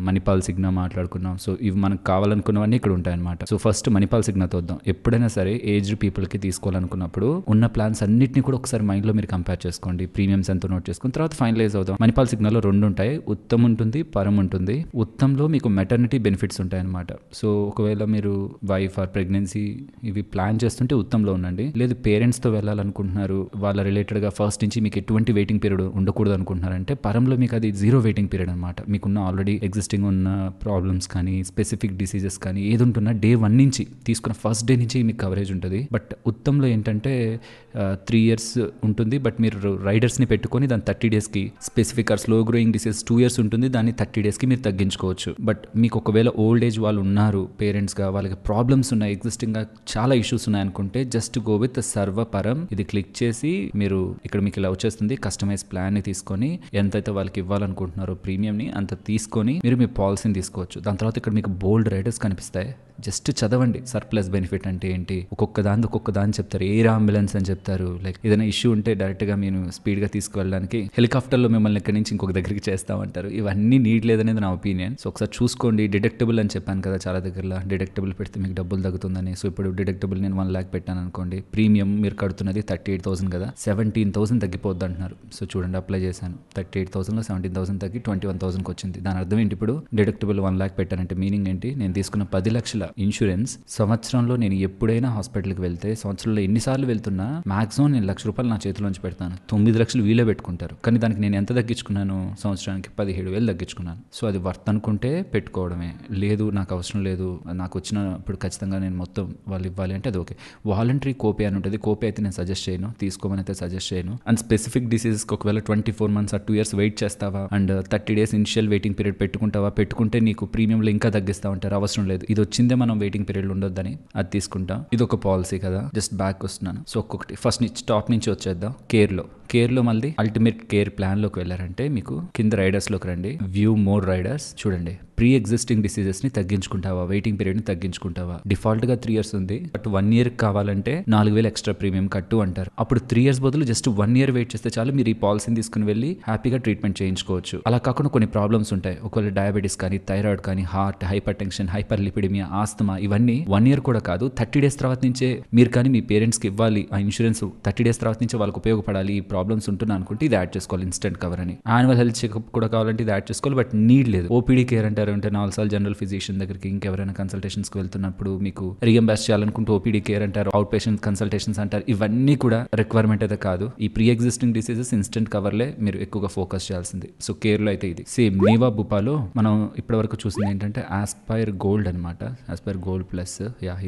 మణిపాల్ సిగ్నా మాట్లాడుకున్నాం. సో ఇవి మనకు కావాలనుకున్నవన్నీ ఇక్కడ ఉంటాయి అనమాట. So first Manipal Cigna తోద్దాం. ఎప్పుడైనా సరే ఏజ్డ్ పీపుల్ కి తీసుకోవాలనుకున్నప్పుడు ఉన్న ప్లాన్స్ అన్నిటిని కూడా ఒకసారి మైండ్ లో మీరు కంపేర్ చేసుకోండి. ప్రీ ప్రీమియమ్స్ ఎంతో నోట్ చేసుకుని తర్వాత ఫైనలైజ్ అవుదాం. మణిపాల్ సిగ్నల్లో 2 ఉంటాయి, ఉత్తమ్ ఉంటుంది, పరం ఉంటుంది. ఉత్తమ్లో మీకు మెటర్నిటీ బెనిఫిట్స్ ఉంటాయి అనమాట. సో ఒకవేళ మీరు వైఫ్ ఆర్ ప్రెగ్నెన్సీ ఇవి ప్లాన్ చేస్తుంటే ఉత్తమ్లో ఉండండి. లేదు పేరెంట్స్తో వెళ్ళాలనుకుంటున్నారు, వాళ్ళ రిలేటెడ్గా ఫస్ట్ నుంచి మీకు ఎటువంటి వెయిటింగ్ పీరియడ్ ఉండకూడదు అనుకుంటున్నారంటే పరంలో మీకు అది 0 వెయిటింగ్ పీరియడ్ అనమాట. మీకున్న ఆల్రెడీ ఎగ్జిస్టింగ్ ఉన్న ప్రాబ్లమ్స్ కానీ స్పెసిఫిక్ డిసీజెస్ కానీ ఏది ఉంటున్నా డే 1 నుంచి తీసుకున్న ఫస్ట్ డే నుంచి మీకు కవరేజ్ ఉంటుంది. బట్ ఉత్తమ్లో ఏంటంటే 3 years ఉంటుంది. బట్ మీరు రైడర్స్ని పెట్టుకొని దాని 30 daysకి specific or slow growing disease 2 years ఉంటుంది, దాన్ని 30 daysకి మీరు తగ్గించుకోవచ్చు. బట్ మీకు ఒకవేళ ఓల్డ్ ఏజ్ వాళ్ళు ఉన్నారు పేరెంట్స్గా, వాళ్ళకి ప్రాబ్లమ్స్ ఉన్నాయి, ఎగ్జిస్టింగ్గా చాలా ఇష్యూస్ ఉన్నాయి అనుకుంటే జస్ట్ గో విత్ సర్వపరం. ఇది క్లిక్ చేసి మీరు ఇక్కడ మీకు ఇలా వచ్చేస్తుంది. కస్టమైజ్ ప్లాన్ని తీసుకొని ఎంతైతే వాళ్ళకి ఇవ్వాలనుకుంటున్నారో ప్రీమియంని అంత తీసుకొని మీరు మీ పాలసీని తీసుకోవచ్చు. దాని తర్వాత ఇక్కడ మీకు బోల్డ్ రైడర్స్ కనిపిస్తాయి. జస్ట్ చదవండి సర్ప్లస్ బెనిఫిట్ అంటే ఏంటి, ఒక్కొక్క దాని చెప్తారు. ఎయిర్ అంబులెన్స్ అని చెప్తారు. లైక్ ఏదైనా ఇష్యూ ఉంటే డైరెక్ట్గా మీరు స్పీడ్గా తీసుకువెళ్ళడానికి హెలికాప్టర్లో మిమ్మల్ని ఇక్కడి నుంచి ఇంకొక దగ్గరికి చేస్తామంటారు. ఇవన్నీ నీడ్ లేదనేది నా ఒపీనియన్. సో ఒకసారి చూసుకోండి. డిడక్టబుల్ అని చెప్పాను కదా చాలా దగ్గరలో, డిడక్టబుల్ పెడితే మీకు డబ్బులు తగ్గుతుందని. సో ఇప్పుడు డిడక్టబుల్ నేను 1 lakh పెట్టాను అనుకోండి, ప్రీమియం మీరు కడుతున్నది 38,000 కదా, 17,000 తగ్గిపోద్ది అంటున్నారు. సో చూడండి అప్లై చేశాను, 38,000లో 17,000 తగ్గి 21,000కి వచ్చింది. దాని అర్థం ఏంటి, ఇప్పుడు డిడక్టబుల్ 1 lakh పెట్టానంటే మీనింగ్ ఏంటి, నేను తీసుకున్న 10 లక్షల ఇన్సూరెన్స్ సంవత్సరంలో నేను ఎప్పుడైనా హాస్పిటల్కి వెళ్తే సంవత్సరంలో ఎన్నిసార్లు వెళ్తున్నా మాక్సిమం నేను ₹1,00,000 నా చేతిలోంచి పెడతాను. 9 లక్షలు వీలే పెట్టుకుంటారు. కానీ దానికి నేను ఎంత తగ్గించుకున్నాను, సంవత్సరానికి 17,000 తగ్గించుకున్నాను. సో అది వర్త్ అనుకుంటే పెట్టుకోవడమే. లేదు నాకు అవసరం లేదు, నాకు వచ్చినప్పుడు ఖచ్చితంగా నేను మొత్తం వాళ్ళు ఇవ్వాలి అంటే అది ఓకే. వాలంటరీ కోపే అని ఉంటుంది. కోపే అయితే నేను సజెస్ట్ చేయను, తీసుకోమని అయితే సజెస్ట్ చేయను. అండ్ స్పెసిఫిక్ డిసీజెస్కి ఒకవేళ 24 months ఆ 2 years వెయిట్ చేస్తావా and 30 days initial waiting period పెట్టుకుంటే నీకు ప్రీమియంలో ఇంకా తగ్గిస్తా ఉంటారు. అవసరం లేదు, ఇది వచ్చిందే మనం వెయిటింగ్ పీరియడ్ ఉండొద్దని అది తీసుకుంటాం. ఇది ఒక పాలసీ కదా. జస్ట్ బ్యాక్ వస్తున్నాను. సో ఒక్కొక్కటి ఫస్ట్ నుంచి టాప్ నుంచి వచ్చేద్దాం. కేర్లో మళ్ళీ అల్టిమేట్ కేర్ ప్లాన్ లోకి వెళ్ళారంటే మీకు కింద రైడర్స్ లోకి రండి. వ్యూ మోర్ రైడర్స్ చూడండి. ప్రీ ఎగ్జిస్టింగ్ డిసీజెస్ ని తగ్గించుకుంటావా, వెయిటింగ్ పీరియడ్ ని తగ్గించుకుంటావా. డిఫాల్ట్ గా 3 years ఉంది, బట్ 1 year కావాలంటే 4,000 ఎక్స్ట్రా ప్రీమియం కట్టు అంటారు. అప్పుడు 3 years బదులు జస్ట్ 1 year వెయిట్ చేస్తే చాలు, మీరు ఈ పాలసీని తీసుకుని వెళ్ళి హ్యాపీగా ట్రీట్మెంట్ చేయించుకోవచ్చు. అలా కాకుండా కొన్ని ప్రాబ్లమ్స్ ఉంటాయి, ఒకవేళ డయాబెటీస్ కానీ, థైరాయిడ్ కానీ, heart, hypertension, hyperlipidemia, asthma, ఇవన్నీ 1 year కూడా కాదు 30 days తర్వాత నుంచే మీరు కానీ మీ పేరెంట్స్ కి ఇవ్వాలి. ఆ ఇన్సూరెన్స్ 30 days తర్వాత నుంచే వాళ్ళకి ఉపయోగపడాలి. ఈ ప్రాబ్లమ్స్ ఉంటున్నా అనుకుంటే ఇది యాడ్ చేసుకోవాలి, ఇన్స్టెంట్ కవర్ అని. యాన్యువల్ హెల్త్ చెకప్ కూడా కావాలంటే ఇది యాడ్ చేసుకోవాలి, బట్ నీడ్ లేదు. ఓపీడీ కేర్ అంటారు అంటే 4 సార్లు జనరల్ ఫిజిషియన్ దగ్గరికి ఇంకెవరైనా కన్సల్టేషన్స్ కి వెళ్తున్నప్పుడు మీకు రీఎంబర్స్ చేయాలనుకుంటే ఓపీడీ కేర్ అంటారు, అవుట్ పేషెంట్ కన్సల్టేషన్స్ అంటారు. ఇవన్నీ కూడా రిక్వైర్మెంట్ అయితే కాదు. ఈ ప్రీ ఎగ్జిస్టింగ్ డిసీజెస్ ఇన్స్టెంట్ కవర్లే మీరు ఎక్కువగా ఫోకస్ చేయాల్సింది. సో కేర్ లో అయితే ఇది సేమ్. నీవా బుపాలో మనం ఇప్పటి వరకు చూసింది ఏంటంటే ఆస్పైర్ గోల్డ్ అనమాట, ఆస్పైర్ గోల్డ్ ప్లస్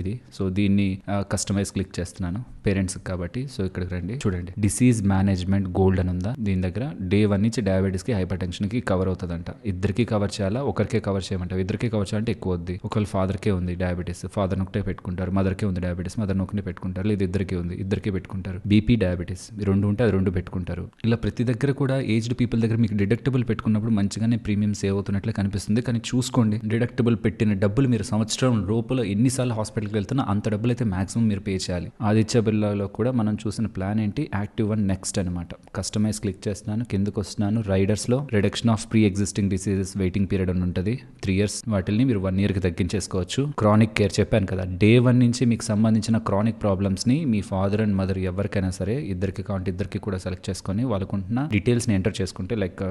ఇది. సో దీన్ని కస్టమైజ్ క్లిక్ చేస్తున్నాను పేరెంట్స్ కాబట్టి. సో ఇక్కడికి రండి, చూడండి డిసీజ్ మేనేజ్మెంట్ గోల్డ్ అని ఉందా. దీని దగ్గర day 1 నుంచి డయాబెటీస్ కి, హైపర్ టెన్షన్ కి కవర్ అవుతుందంట. ఇద్దరికి కవర్ చేయాలా, ఒకరికే కవర్ చేయమంటారు. ఇద్దరికి కవర్ చేయాలంటే ఎక్కువ వద్ది. ఒకవేళ ఫాదర్కే ఉంది డయాబెటీస్, ఫాదర్ ఒకటే పెట్టుకుంటారు. మదర్కే ఉంది డయాబెటీస్, మదర్ ఒకటే పెట్టుకుంటారు. లేదు ఇద్దరికి ఉంది, ఇద్దరికి పెట్టుకుంటారు. బీపీ, డయాబెటీస్ 2 ఉంటే అది 2 పెట్టుకుంటారు. ఇలా ప్రతి దగ్గర కూడా ఏజ్డ్ పీపుల్ దగ్గర మీకు డిడక్టబుల్ పెట్టుకున్నప్పుడు మంచిగానే ప్రీమియం సేవ్ అవుతున్నట్లే కనిపిస్తుంది. కానీ చూసుకోండి, డిడక్టబుల్ పెట్టిన డబ్బులు మీరు సంవత్సరం లోపల ఎన్నిసార్లు హాస్పిటల్కి వెళ్తున్నా అంత డబ్బులు అయితే మాక్సిమం మీరు పే చేయాలి. ఆదిత్య బిర్లాలో కూడా మనం చూసిన ప్లాన్ ఏంటి, యాక్టివ్ వన్ నెక్స్ట్ అనమాట. కస్టమైజ్ క్లిక్ చేస్తున్నాను, కిందకు వస్తున్నాను. రైడర్స్ లో reduction of pre existing diseases waiting period అని ఉంటుంది 3 years. వాటిని మీరు 1 year కి తగ్గించేసుకోవచ్చు. క్రానిక్ కేర్ చెప్పాను కదా, day 1 నుంచి మీకు సంబంధించిన క్రానిక్ ప్రాబ్లమ్స్ ని మీ ఫాదర్ అండ్ మదర్ ఎవరికైనా సరే ఇద్దరికి కావాలంటే ఇద్దరికి కూడా సెలెక్ట్ చేసుకొని వాళ్ళకుంటున్న డీటెయిల్స్ ని ఎంటర్ చేసుకుంటే లైక్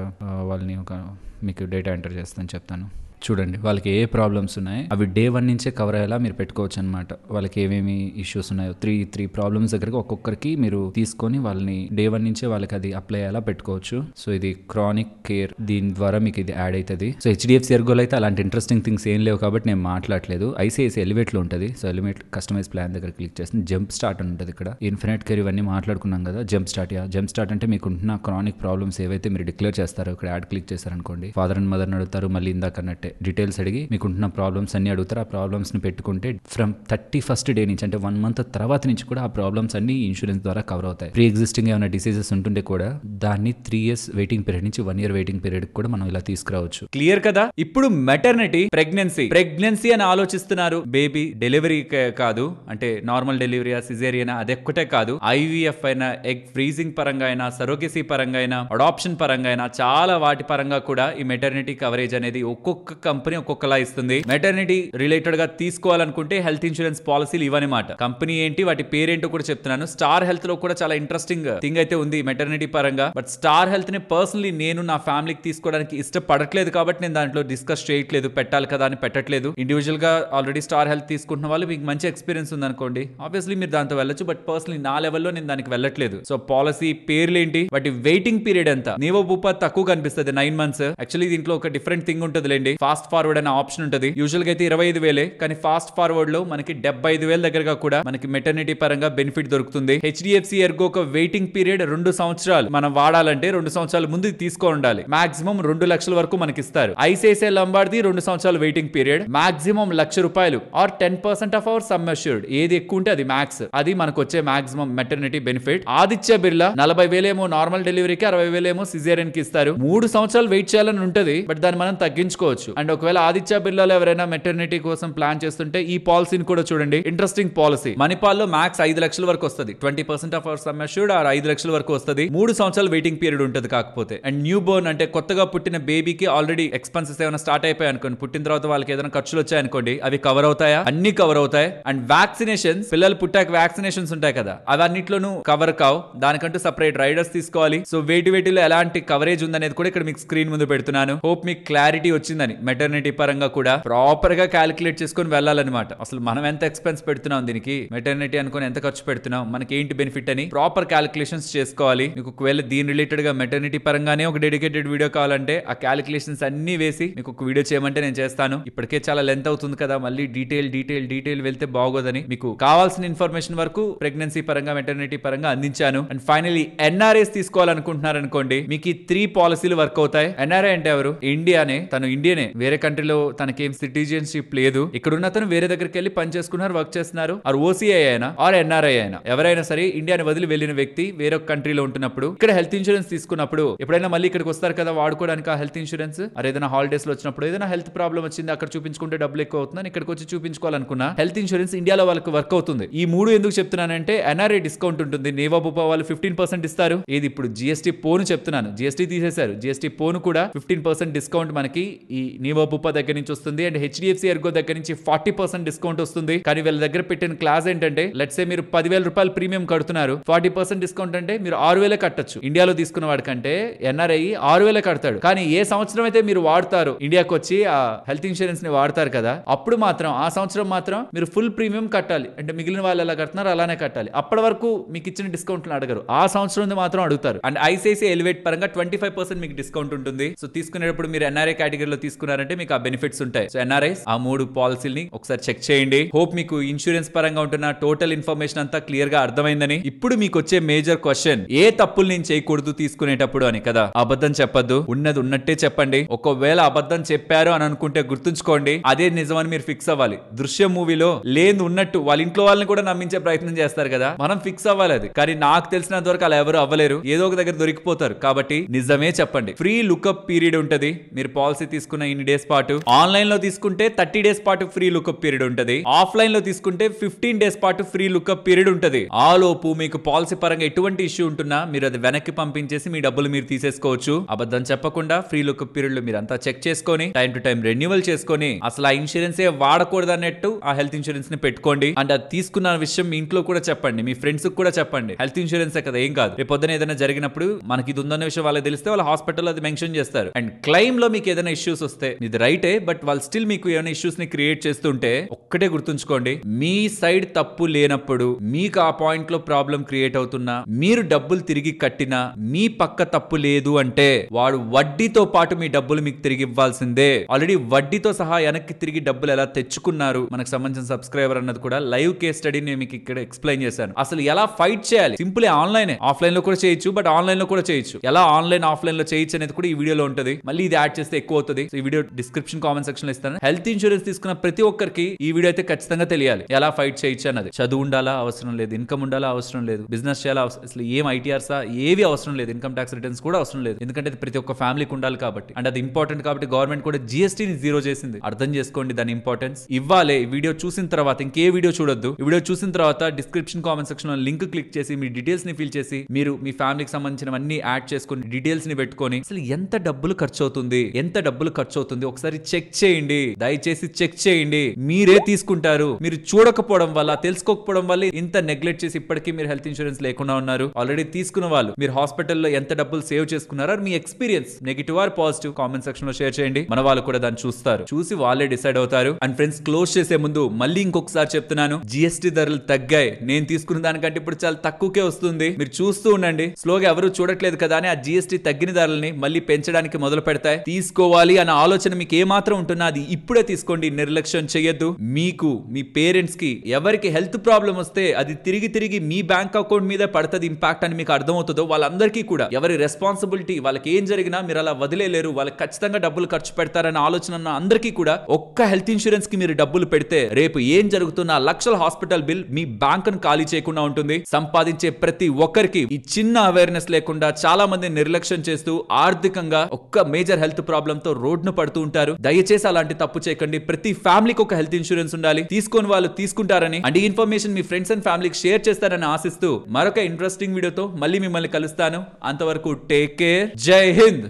వాళ్ళని మీకు డేటా ఎంటర్ చేస్తాను చెప్తాను. చూడండి వాళ్ళకి ఏ ప్రాబ్లమ్స్ ఉన్నాయి అవి day 1 నుంచే కవర్ అయ్యేలా మీరు పెట్టుకోవచ్చు అనమాట. వాళ్ళకి ఏమేమి ఇష్యూస్ ఉన్నాయో 3 ప్రాబ్లమ్స్ దగ్గరికి ఒక్కొక్కరికి మీరు తీసుకొని వాళ్ళని day 1 నుంచే వాళ్ళకి అది అప్లై అయ్యేలా పెట్టుకోవచ్చు. సో ఇది క్రానిక్ కేర్, దీని ద్వారా మీకు ఇది యాడ్ అవుతుంది. సో HDFC ఎర్గోలో అయితే అలాంటి ఇంట్రెస్టింగ్ థింగ్స్ ఏం లేవు కాబట్టి నేను మాట్లాడలేదు. ఐసిఐసిఐ ఎలివేట్ లో ఉంటుంది. సో ఎలివేట్ కస్టమైజ్ ప్లాన్ దగ్గర క్లిక్ చేస్తుంది. జంప్ స్టార్ట్ అని ఉంటుంది. ఇక్కడ ఇన్ఫినిట్ కేర్ ఇవన్నీ మాట్లాడుకున్నాం కదా. జంప్ స్టార్ట్ అంటే మీకుంటున్న క్రానిక్ ప్రాబ్లమ్స్ ఏవైతే మీరు డిక్లేర్ చేస్తారో ఇక్కడ యాడ్ క్లిక్ చేశారనుకోండి, ఫాదర్ అండ్ మదర్ అడుగుతారు, మళ్ళీ ఇందాక అన్నట్టే డీటెయిల్స్ అడిగి మీకుంటున్న ప్రాబ్లమ్స్ అన్ని అడుగుతారు. ఆ ప్రాబ్లమ్స్ ని పెట్టుకుంటే ఫ్రమ్ 31st day నుంచి అంటే 1 month తర్వాత నుంచి కూడా ఆ ప్రాబ్లమ్స్ అన్ని ఇన్సూరెన్స్ ద్వారా కవర్ అవుతాయి. ప్రీ ఎగ్జిస్టింగ్ ఏమైనా డిసీజెస్ ఉంటుండే కూడా దాన్ని 3 years వెయిటింగ్ పీరియడ్ నుంచి 1 year వెయిటింగ్ పీరియడ్ కూడా మనం ఇలా తీసుకురావచ్చు. క్లియర్ కదా. ఇప్పుడు మెటర్నిటీ, ప్రెగ్నెన్సీ అని ఆలోచిస్తున్నారు. బేబీ డెలివరీ కాదు అంటే నార్మల్ డెలివరీయా, సిజేరియనా అదొక్కటే కాదు, IVF అయినా, ఎగ్ ఫ్రీజింగ్ పరంగా అయినా, సరోగసీ పరంగా అయినా, అడాప్షన్ పరంగా అయినా చాలా వాటి పరంగా కూడా ఈ మెటర్నిటీ కవరేజ్ అనేది ఒక్కొక్క కంపెనీ ఒక్కొక్కలా ఇస్తుంది. మెటర్నిటీ రిలేటెడ్ గా తీసుకోవాలనుకుంటే హెల్త్ ఇన్సూరెన్స్ పాలసీలు ఇవన్నమాట. కంపెనీ ఏంటి, వాటి పేరేంటో కూడా చెప్తున్నాను. స్టార్ హెల్త్ లో కూడా చాలా ఇంట్రెస్టింగ్ థింగ్ అయితే ఉంది మెటర్నిటీ పరంగా. బట్ స్టార్ హెల్త్ ని పర్సనలీ నేను నా ఫ్యామిలీకి తీసుకోవడానికి ఇష్టపడట్లేదు కాబట్టి నేను దాంట్లో డిస్కస్ చేయట్లేదు. పెట్టాలి కదా అని పెట్టట్లేదు. ఇండివిజువల్ గా ఆల్రెడీ స్టార్ హెల్త్ తీసుకుంటున్న వాళ్ళు మీకు మంచి ఎక్స్పీరియన్స్ ఉంది అనుకోండి, ఆబ్వియస్లీ మీరు దాంతో వెళ్ళొచ్చు. బట్ పర్సనలీ నా లెవెల్లో నేను దానికి వెళ్ళట్లేదు. సో పాలసీ పేర్లు ఏంటి, వాటి వెయిటింగ్ పీరియడ్ ఎంత, నీవో బూపా తక్కువ కనిపిస్తుంది 9 months. యాక్చువల్లీ దీంట్లో ఒక డిఫరెంట్ థింగ్ ఉంటుంది లేండి. ఫాస్ట్ ఫార్వర్డ్ అనే ఆప్షన్ ఉంటుంది. యూజువల్ గా అయితే 25,000, కానీ ఫాస్ట్ ఫార్వర్డ్ లో మనకి 75,000 దగ్గరగా కూడా మనకి మెటర్నిటీ పరంగా బెనిఫిట్ దొరుకుతుంది. హెచ్డిఎఫ్సి ఎర్గో ఒక వెయిటింగ్ పీరియడ్ 2 సంవత్సరాలు మనం వాడాలంటే 2 సంవత్సరాల ముందు తీసుకో ఉండాలి. మాక్సిమం 2 లక్షల వరకు మనకి ఇస్తారు. ఐసిఐసిఐ లంబార్ది 2 సంవత్సరాలు waiting period, maximum ₹1,00,000 or 10% of our sum assured. ఏది ఎక్కువ ఉంటే అది మ్యాక్స్, అది మనకు వచ్చే maximum maternity benefit. Aditya Birla 40,000 ఏమో నార్మల్ డెలివరీకి, 60,000 ఏమో సిజేరియన్ కి ఇస్తారు. 3 సంవత్సరాలు వెయిట్ చేయాలని ఉంటది, బట్ దాన్ని మనం తగ్గించుకోవచ్చు. అండ్ ఒకవేళ ఆదిత్య బిర్లాలో ఎవరైనా మెటర్నిటీ కోసం ప్లాన్ చేస్తుంటే ఈ పాలసీని కూడా చూడండి. Interesting policy. మణిపాల్ లో మ్యాక్స్ 5 లక్షల వరకు వస్తుంది. 20% of our sum assured or 5 లక్షల వరకు వస్తుంది. 3 సంవత్సరాలు వెయిటింగ్ పీరియడ్ ఉంటుంది. కాకపోతే అండ్ న్యూ బోర్న్ అంటే కొత్తగా పుట్టిన బేబీకి ఆల్రెడీ ఎక్స్పెన్సెస్ ఏమైనా స్టార్ట్ అయిపోయాయి అనుకోండి, పుట్టిన తర్వాత వాళ్ళకి ఏదైనా ఖర్చులు వచ్చాయనుకోండి, అవి కవర్ అవుతాయా? అన్ని కవర్ అవుతాయి. అండ్ వ్యాక్సినేషన్స్, పిల్లలు పుట్టాక వ్యాక్సినేషన్స్ ఉంటాయి కదా, అవన్నిట్లోనూ కవర్ కావు. దానికంటూ సపరేట్ రైడర్స్ తీసుకోవాలి. సో వేటిలో ఎలాంటి కవరేజ్ ఉందనేది కూడా ఇక్కడ మీకు స్క్రీన్ ముందు పెడుతున్నాను. హోప్ మీకు క్లారిటీ వచ్చిందని. మెటర్నిటీ పరంగా కూడా ప్రాపర్ గా క్యాలిక్యులేట్ చేసుకుని వెళ్ళాలన్నమాట. అసలు మనం ఎంత ఎక్స్పెన్స్ పెడుతున్నాం దీనికి, మెటర్నిటీ అనుకుని ఎంత ఖర్చు పెడుతున్నాం, మనకి ఏంటి బెనిఫిట్ అని ప్రాపర్ క్యాలిక్యులేషన్స్ చేసుకోవాలి. మీకు ఒకవేళ దీని రిలేటెడ్ గా మెటర్నిటీ పరంగానే ఒక డెడికేటెడ్ వీడియో కావాలంటే ఆ క్యాలిక్యులేషన్స్ అన్ని వేసి మీకు ఒక వీడియో చేయమంటే నేను చేస్తాను. ఇప్పటికే చాలా లెంత్ అవుతుంది కదా, మళ్ళీ డీటెయిల్ వెళ్తే బాగోదని మీకు కావాల్సిన ఇన్ఫర్మేషన్ వరకు ప్రెగ్నెన్సీ పరంగా మెటర్నిటీ పరంగా అందించాను. అండ్ ఫైనలీ ఎన్ఆర్ఐస్ తీసుకోవాలనుకుంటున్నారు అనుకోండి, మీకు ఈ 3 పాలసీలు వర్క్ అవుతాయి. ఎన్ఆర్ఐ అంటే ఎవరు? ఇండియానే, తను ఇండియనే, వేరే కంట్రీలో తనకేం సిటిజన్షిప్ లేదు. ఇక్కడ ఉన్న తను వేరే దగ్గరికి వెళ్ళి పని చేసుకున్నారు, వర్క్ చేస్తున్నారు. ఆర్ ఓసీఐ అయినా ఆర్ ఎన్ఆర్ఐ అయినా ఎవరైనా సరే ఇండియాని వదిలి వెళ్ళిన వ్యక్తి వేరొక కంట్రీలో ఉంటున్నప్పుడు ఇక్కడ హెల్త్ ఇన్సూరెన్స్ తీసుకున్నప్పుడు ఎప్పుడైనా మళ్ళీ ఇక్కడికి వస్తారు కదా వాడుకోవడానికి ఆ హెల్త్ ఇన్సూరెన్స్. ఏదైనా హాలిడేస్ లో వచ్చినప్పుడు ఏదైనా హెల్త్ ప్రాబ్లం వచ్చింది, అక్కడ చూపించుకుంటే డబ్బులు ఎక్కువ అవుతుందని ఇక్కడికి వచ్చి చూపించుకోవాలనుకున్నా హెల్త్ ఇన్సూరెన్స్ ఇండియాలో వాళ్ళకి వర్క్ అవుతుంది. ఈ 3 ఎందుకు చెప్తున్నానంటే ఎన్ఆర్ఐ డిస్కౌంట్ ఉంటుంది. నేవా బూపా వాళ్ళు 15% ఇస్తారు. ఇది ఇప్పుడు జిఎస్టీ పోను చెప్తున్నాను, జిఎస్టీ తీసేశారు. జిఎస్టీ పోను కూడా 15% డిస్కౌంట్ మనకి ఈ నేవా బూపా దగ్గర నుంచి వస్తుంది. అండ్ హెచ్డిఎఫ్సి ఎర్గో దగ్గర నుంచి 40% డిస్కౌంట్ వస్తుంది. కానీ వీళ్ళ దగ్గర పెట్టిన క్లాస్ ఏంటంటే, లెట్స్ సే మీరు ₹10,000 ప్రీమియం కడుతున్నారు, 40% డిస్కౌంట్ అంటే మీరు 6,000 కట్టొచ్చు. ఇండియాలో తీసుకున్న వాడికంటే ఎన్ఆర్ఐ 6,000 కడతాడు. కానీ ఏ సంవత్సరం అయితే మీరు వాడతారు, ఇండియాకి వచ్చి ఆ హెల్త్ ఇన్సూరెన్స్ ని వాడతారు కదా, అప్పుడు మాత్రం ఆ సంవత్సరం మాత్రం మీరు ఫుల్ ప్రీమియం కట్టాలి. అంటే మిగిలిన వాళ్ళు ఎలా కడుతున్నారు అలానే కట్టాలి. అప్పటి వరకు మీకు ఇచ్చిన డిస్కౌంట్లు అడగరు, ఆ సంవత్సరం మాత్రం అడుగుతారు. అండ్ ఐసిఐసిఐ ఎలివేట్ పరంగా 25% మీకు డిస్కౌంట్ ఉంటుంది. సో తీసుకునేటప్పుడు మీరు ఎన్ఆర్ఐ కేటగిరీలో తీసుకున్నారంటే మీకు ఆ బెనిఫిట్స్ ఉంటాయి. సో ఎన్ఆర్ఐస్ ఆ 3 పాలసీని ఒకసారి చెక్ చేయండి. హోప్ మీకు ఇన్సూరెన్స్ పరంగా ఉంటున్న టోటల్ ఇన్ఫర్మేషన్ అంతా క్లియర్ గా అర్థమైందని. ఇప్పుడు మీకు వచ్చే మేజర్ క్వశ్చన్, ఏ తప్పులు నేను చేయకూడదు తీసుకునేటప్పుడు అని కదా. అబద్ధం చెప్పద్దు, ఉన్నది ఉన్నట్టే చెప్పండి. ఒకవేళ అబద్ధం చెప్పారు అని అనుకుంటే గుర్తుంచుకోండి, అదే నిజమని మీరు ఫిక్స్ అవ్వాలి. దృశ్యం మూవీలో లేదు ఉన్నట్టు వాళ్ళ ఇంట్లో వాళ్ళని కూడా నమ్మించే ప్రయత్నం చేస్తారు కదా, మనం ఫిక్స్ అవ్వాలి అది. కానీ నాకు తెలిసినంత వరకు అలా ఎవరు అవ్వలేరు, ఏదో ఒక దగ్గర దొరికిపోతారు. కాబట్టి నిజమే చెప్పండి. ఫ్రీ లుకప్ పీరియడ్ ఉంటది. మీరు పాలసీ తీసుకున్న ఇన్ని డేస్ పాటు, ఆన్లైన్ లో తీసుకుంటే 30 డేస్ పాటు ఫ్రీ లుకప్ పీరియడ్ ఉంటది. ఆఫ్లైన్ లో తీసుకుంటే 15 డేస్ పాటు ఫ్రీ లుకప్ పీరియడ్ ఉంటది. ఆ లోపు మీకు పాలసీ పరంగా ఎటువంటి ఇష్యూ ఉంటున్నా మీరు అది వెనక్కి పంపించేసి మీ డబ్బులు మీరు తీసేసుకోవచ్చు. అబద్ధం చెప్పకుండా ఫ్రీ లుకప్ పీరియడ్ లో మీరు అంతా చెక్ చేసుకొని టైం టు టైం రెన్యువల్ చేసుకొని అసలు ఆ ఇన్సూరెన్స్ వాడకూడదు అన్నట్టు ఆ హెల్త్ ఇన్సూరెన్స్ ని పెట్టుకోండి. అండ్ అది తీసుకున్న విషయం మీ ఇంట్లో కూడా చెప్పండి, మీ ఫ్రెండ్స్ కూడా చెప్పండి. హెల్త్ ఇన్సూరెన్స్ కదా, ఏం కాదు. రేపు పొద్దున ఏదైనా జరిగినప్పుడు మనకి ఇది ఉందన్న విషయం వాళ్ళకి తెలిస్తే వాళ్ళ హాస్పిటల్ అది మెన్షన్ చేస్తారు. అండ్ క్లైమ్ లో మీకు ఏదైనా ఇష్యూస్ వస్తే ఇది రైటే, బట్ వాళ్ళు స్టిల్ మీకు ఏమైనా ఇష్యూస్ ని క్రియేట్ చేస్తుంటే ఒక్కటే గుర్తుంచుకోండి, మీ సైడ్ తప్పు లేనప్పుడు, మీకు ఆ పాయింట్ లో ప్రాబ్లం క్రియేట్ అవుతున్నా, మీరు డబ్బులు తిరిగి కట్టినా, మీ పక్క తప్పు లేదు అంటే వాడు వడ్డీతో పాటు మీ డబ్బులు మీకు తిరిగి ఇవ్వాల్సిందే. ఆల్రెడీ వడ్డీతో సహా వెనక్కి తిరిగి డబ్బులు ఎలా తెచ్చుకున్నారు మనకు సంబంధించిన సబ్స్క్రైబర్ అన్నది కూడా లైవ్ కేస్ స్టడీ నేను మీకు ఇక్కడ ఎక్స్ప్లెయిన్ చేశాను. అసలు ఎలా ఫైట్ చేయాలి, సింపుల్ ఆన్లైన్, ఆఫ్లైన్ లో కూడా చేయొచ్చు, బట్ ఆన్లైన్ లో కూడా చేయొచ్చు. ఎలా ఆన్లైన్ ఆఫ్లైన్ లో చేయొచ్చు అనేది కూడా ఈ వీడియోలో ఉంటుంది. మళ్ళీ ఇది యాడ్ చేస్తే ఎక్కువ అవుతుంది. ఈ వీడియో డిస్క్రిప్షన్ కామెంట్ సెక్షన్ లో ఇస్తాను. హెల్త్ ఇన్సూరెన్స్ తీసుకున్న ప్రతి ఒక్కరికి ఈ వీడియో అయితే ఖచ్చితంగా తెలియాలి, ఎలా ఫైట్ చేయొచ్చు అన్నది. చదువు ఉండాలా అవసరం లేదు, ఇన్కమ్ ఉండాలా అవసరం లేదు, బిజినెస్ చేయాలా అసలు ఏం ఐటీఆర్స్ ఏవి అవసరం లేదు, ఇన్కమ్ ట్యాక్స్ రిటర్న్స్ కూడా అవసరం లేదు. ఎందుకంటే అది ప్రతి ఒక్క ఫ్యామిలీకి ఉండాలి కాబట్టి. అండ్ అది ఇంపార్టెంట్ కాబట్టి గవర్నమెంట్ కూడా జిఎస్టీని 0 చేసింది. అర్థం చేసుకోండి దాని ఇంపార్టెన్స్. ఇవ్వాలి. ఈ వీడియో చూసిన తర్వాత ఇంకే వీడియో చూడొద్దు. ఈ వీడియో చూసిన తర్వాత డిస్క్రిప్షన్ కామెంట్ సెక్షన్ లో లింక్ క్లిక్ చేసి మీ డీటెయిల్స్ ని ఫిల్ చేసి మీరు మీ ఫ్యామిలీకి సంబంధించినవన్నీ యాడ్ చేసుకుని డీటెయిల్స్ ని పెట్టుకొని అసలు ఎంత డబ్బులు ఖర్చు అవుతుంది అయిపోతుంది. ఒకసారి చెక్ చేయండి, దయచేసి చెక్ చేయండి. మీరే తీసుకుంటారు. మీరు చూడకపోవడం వల్ల, తెలుసుకోకపోవడం వల్ల ఇంత నెగ్లెక్ట్ చేసి ఇప్పటికీ మీరు హెల్త్ ఇన్సూరెన్స్ లేకుండా ఉన్నారు. ఆల్రెడీ తీసుకున్న వాళ్ళు మీరు హాస్పిటల్లో ఎంత డబ్బులు సేవ్ చేసుకున్నారో మీ experience negative or positive comment section లో షేర్ చేయండి. మన వాళ్ళు కూడా దాన్ని చూస్తారు, చూసి వాళ్ళే డిసైడ్ అవుతారు. అండ్ ఫ్రెండ్స్, క్లోజ్ చేసే ముందు మళ్ళీ ఇంకొకసారి చెప్తున్నాను, జిఎస్టీ ధరలు తగ్గాయి. నేను తీసుకున్న దానికంటే ఇప్పుడు చాలా తక్కువకే వస్తుంది. మీరు చూస్తూ ఉండండి. స్లోగా ఎవరు చూడట్లేదు కదా అని ఆ జిఎస్టీ తగ్గిన ధరల్ని మళ్ళీ పెంచడానికి మొదలు పెడతాయి. తీసుకోవాలి అన్న ఆలోచన మీకు ఏమాత్రం ఉంటున్నా అది ఇప్పుడే తీసుకోండి. నిర్లక్ష్యం చేయొద్దు. మీకు, మీ పేరెంట్స్ కి ఎవరికి హెల్త్ ప్రాబ్లం వస్తే అది తిరిగి మీ బ్యాంక్ అకౌంట్ మీద పడుతుంది ఇంపాక్ట్ అని మీకు అర్థమవుతుందో వాళ్ళందరికీ కూడా ఎవరి రెస్పాన్సిబిలిటీ, వాళ్ళకి ఏం జరిగినా మీరు అలా వదిలేలేరు, వాళ్ళకి ఖచ్చితంగా డబ్బులు ఖర్చు పెడతారన్న ఆలోచన ఉన్న అందరికీ కూడా ఒక్క హెల్త్ ఇన్సూరెన్స్ కి మీరు డబ్బులు పెడితే రేపు ఏం జరుగుతున్న లక్షల హాస్పిటల్ బిల్ మీ బ్యాంక్ ను ఖాళీ చేయకుండా ఉంటుంది. సంపాదించే ప్రతి ఒక్కరికి ఈ చిన్న అవేర్నెస్ లేకుండా చాలా మంది నిర్లక్ష్యం చేస్తూ ఆర్థికంగా ఒక్క మేజర్ హెల్త్ ప్రాబ్లం తో రోడ్ను పడుతూ ఉంటారు. దయచేసి అలాంటి తప్పు చేయకండి. ప్రతి ఫ్యామిలీకి ఒక హెల్త్ ఇన్సూరెన్స్ ఉండాలి. తీసుకొని వాళ్ళు తీసుకుంటారని అండ్ ఈ ఇన్ఫర్మేషన్ మీ ఫ్రెండ్స్ అండ్ ఫ్యామిలీకి షేర్ చేస్తారని ఆశిస్తూ మరొక ఇంట్రెస్టింగ్ వీడియోతో మళ్ళీ మిమ్మల్ని కలుస్తాను. అంతవరకు టేక్ కేర్. జై హింద్.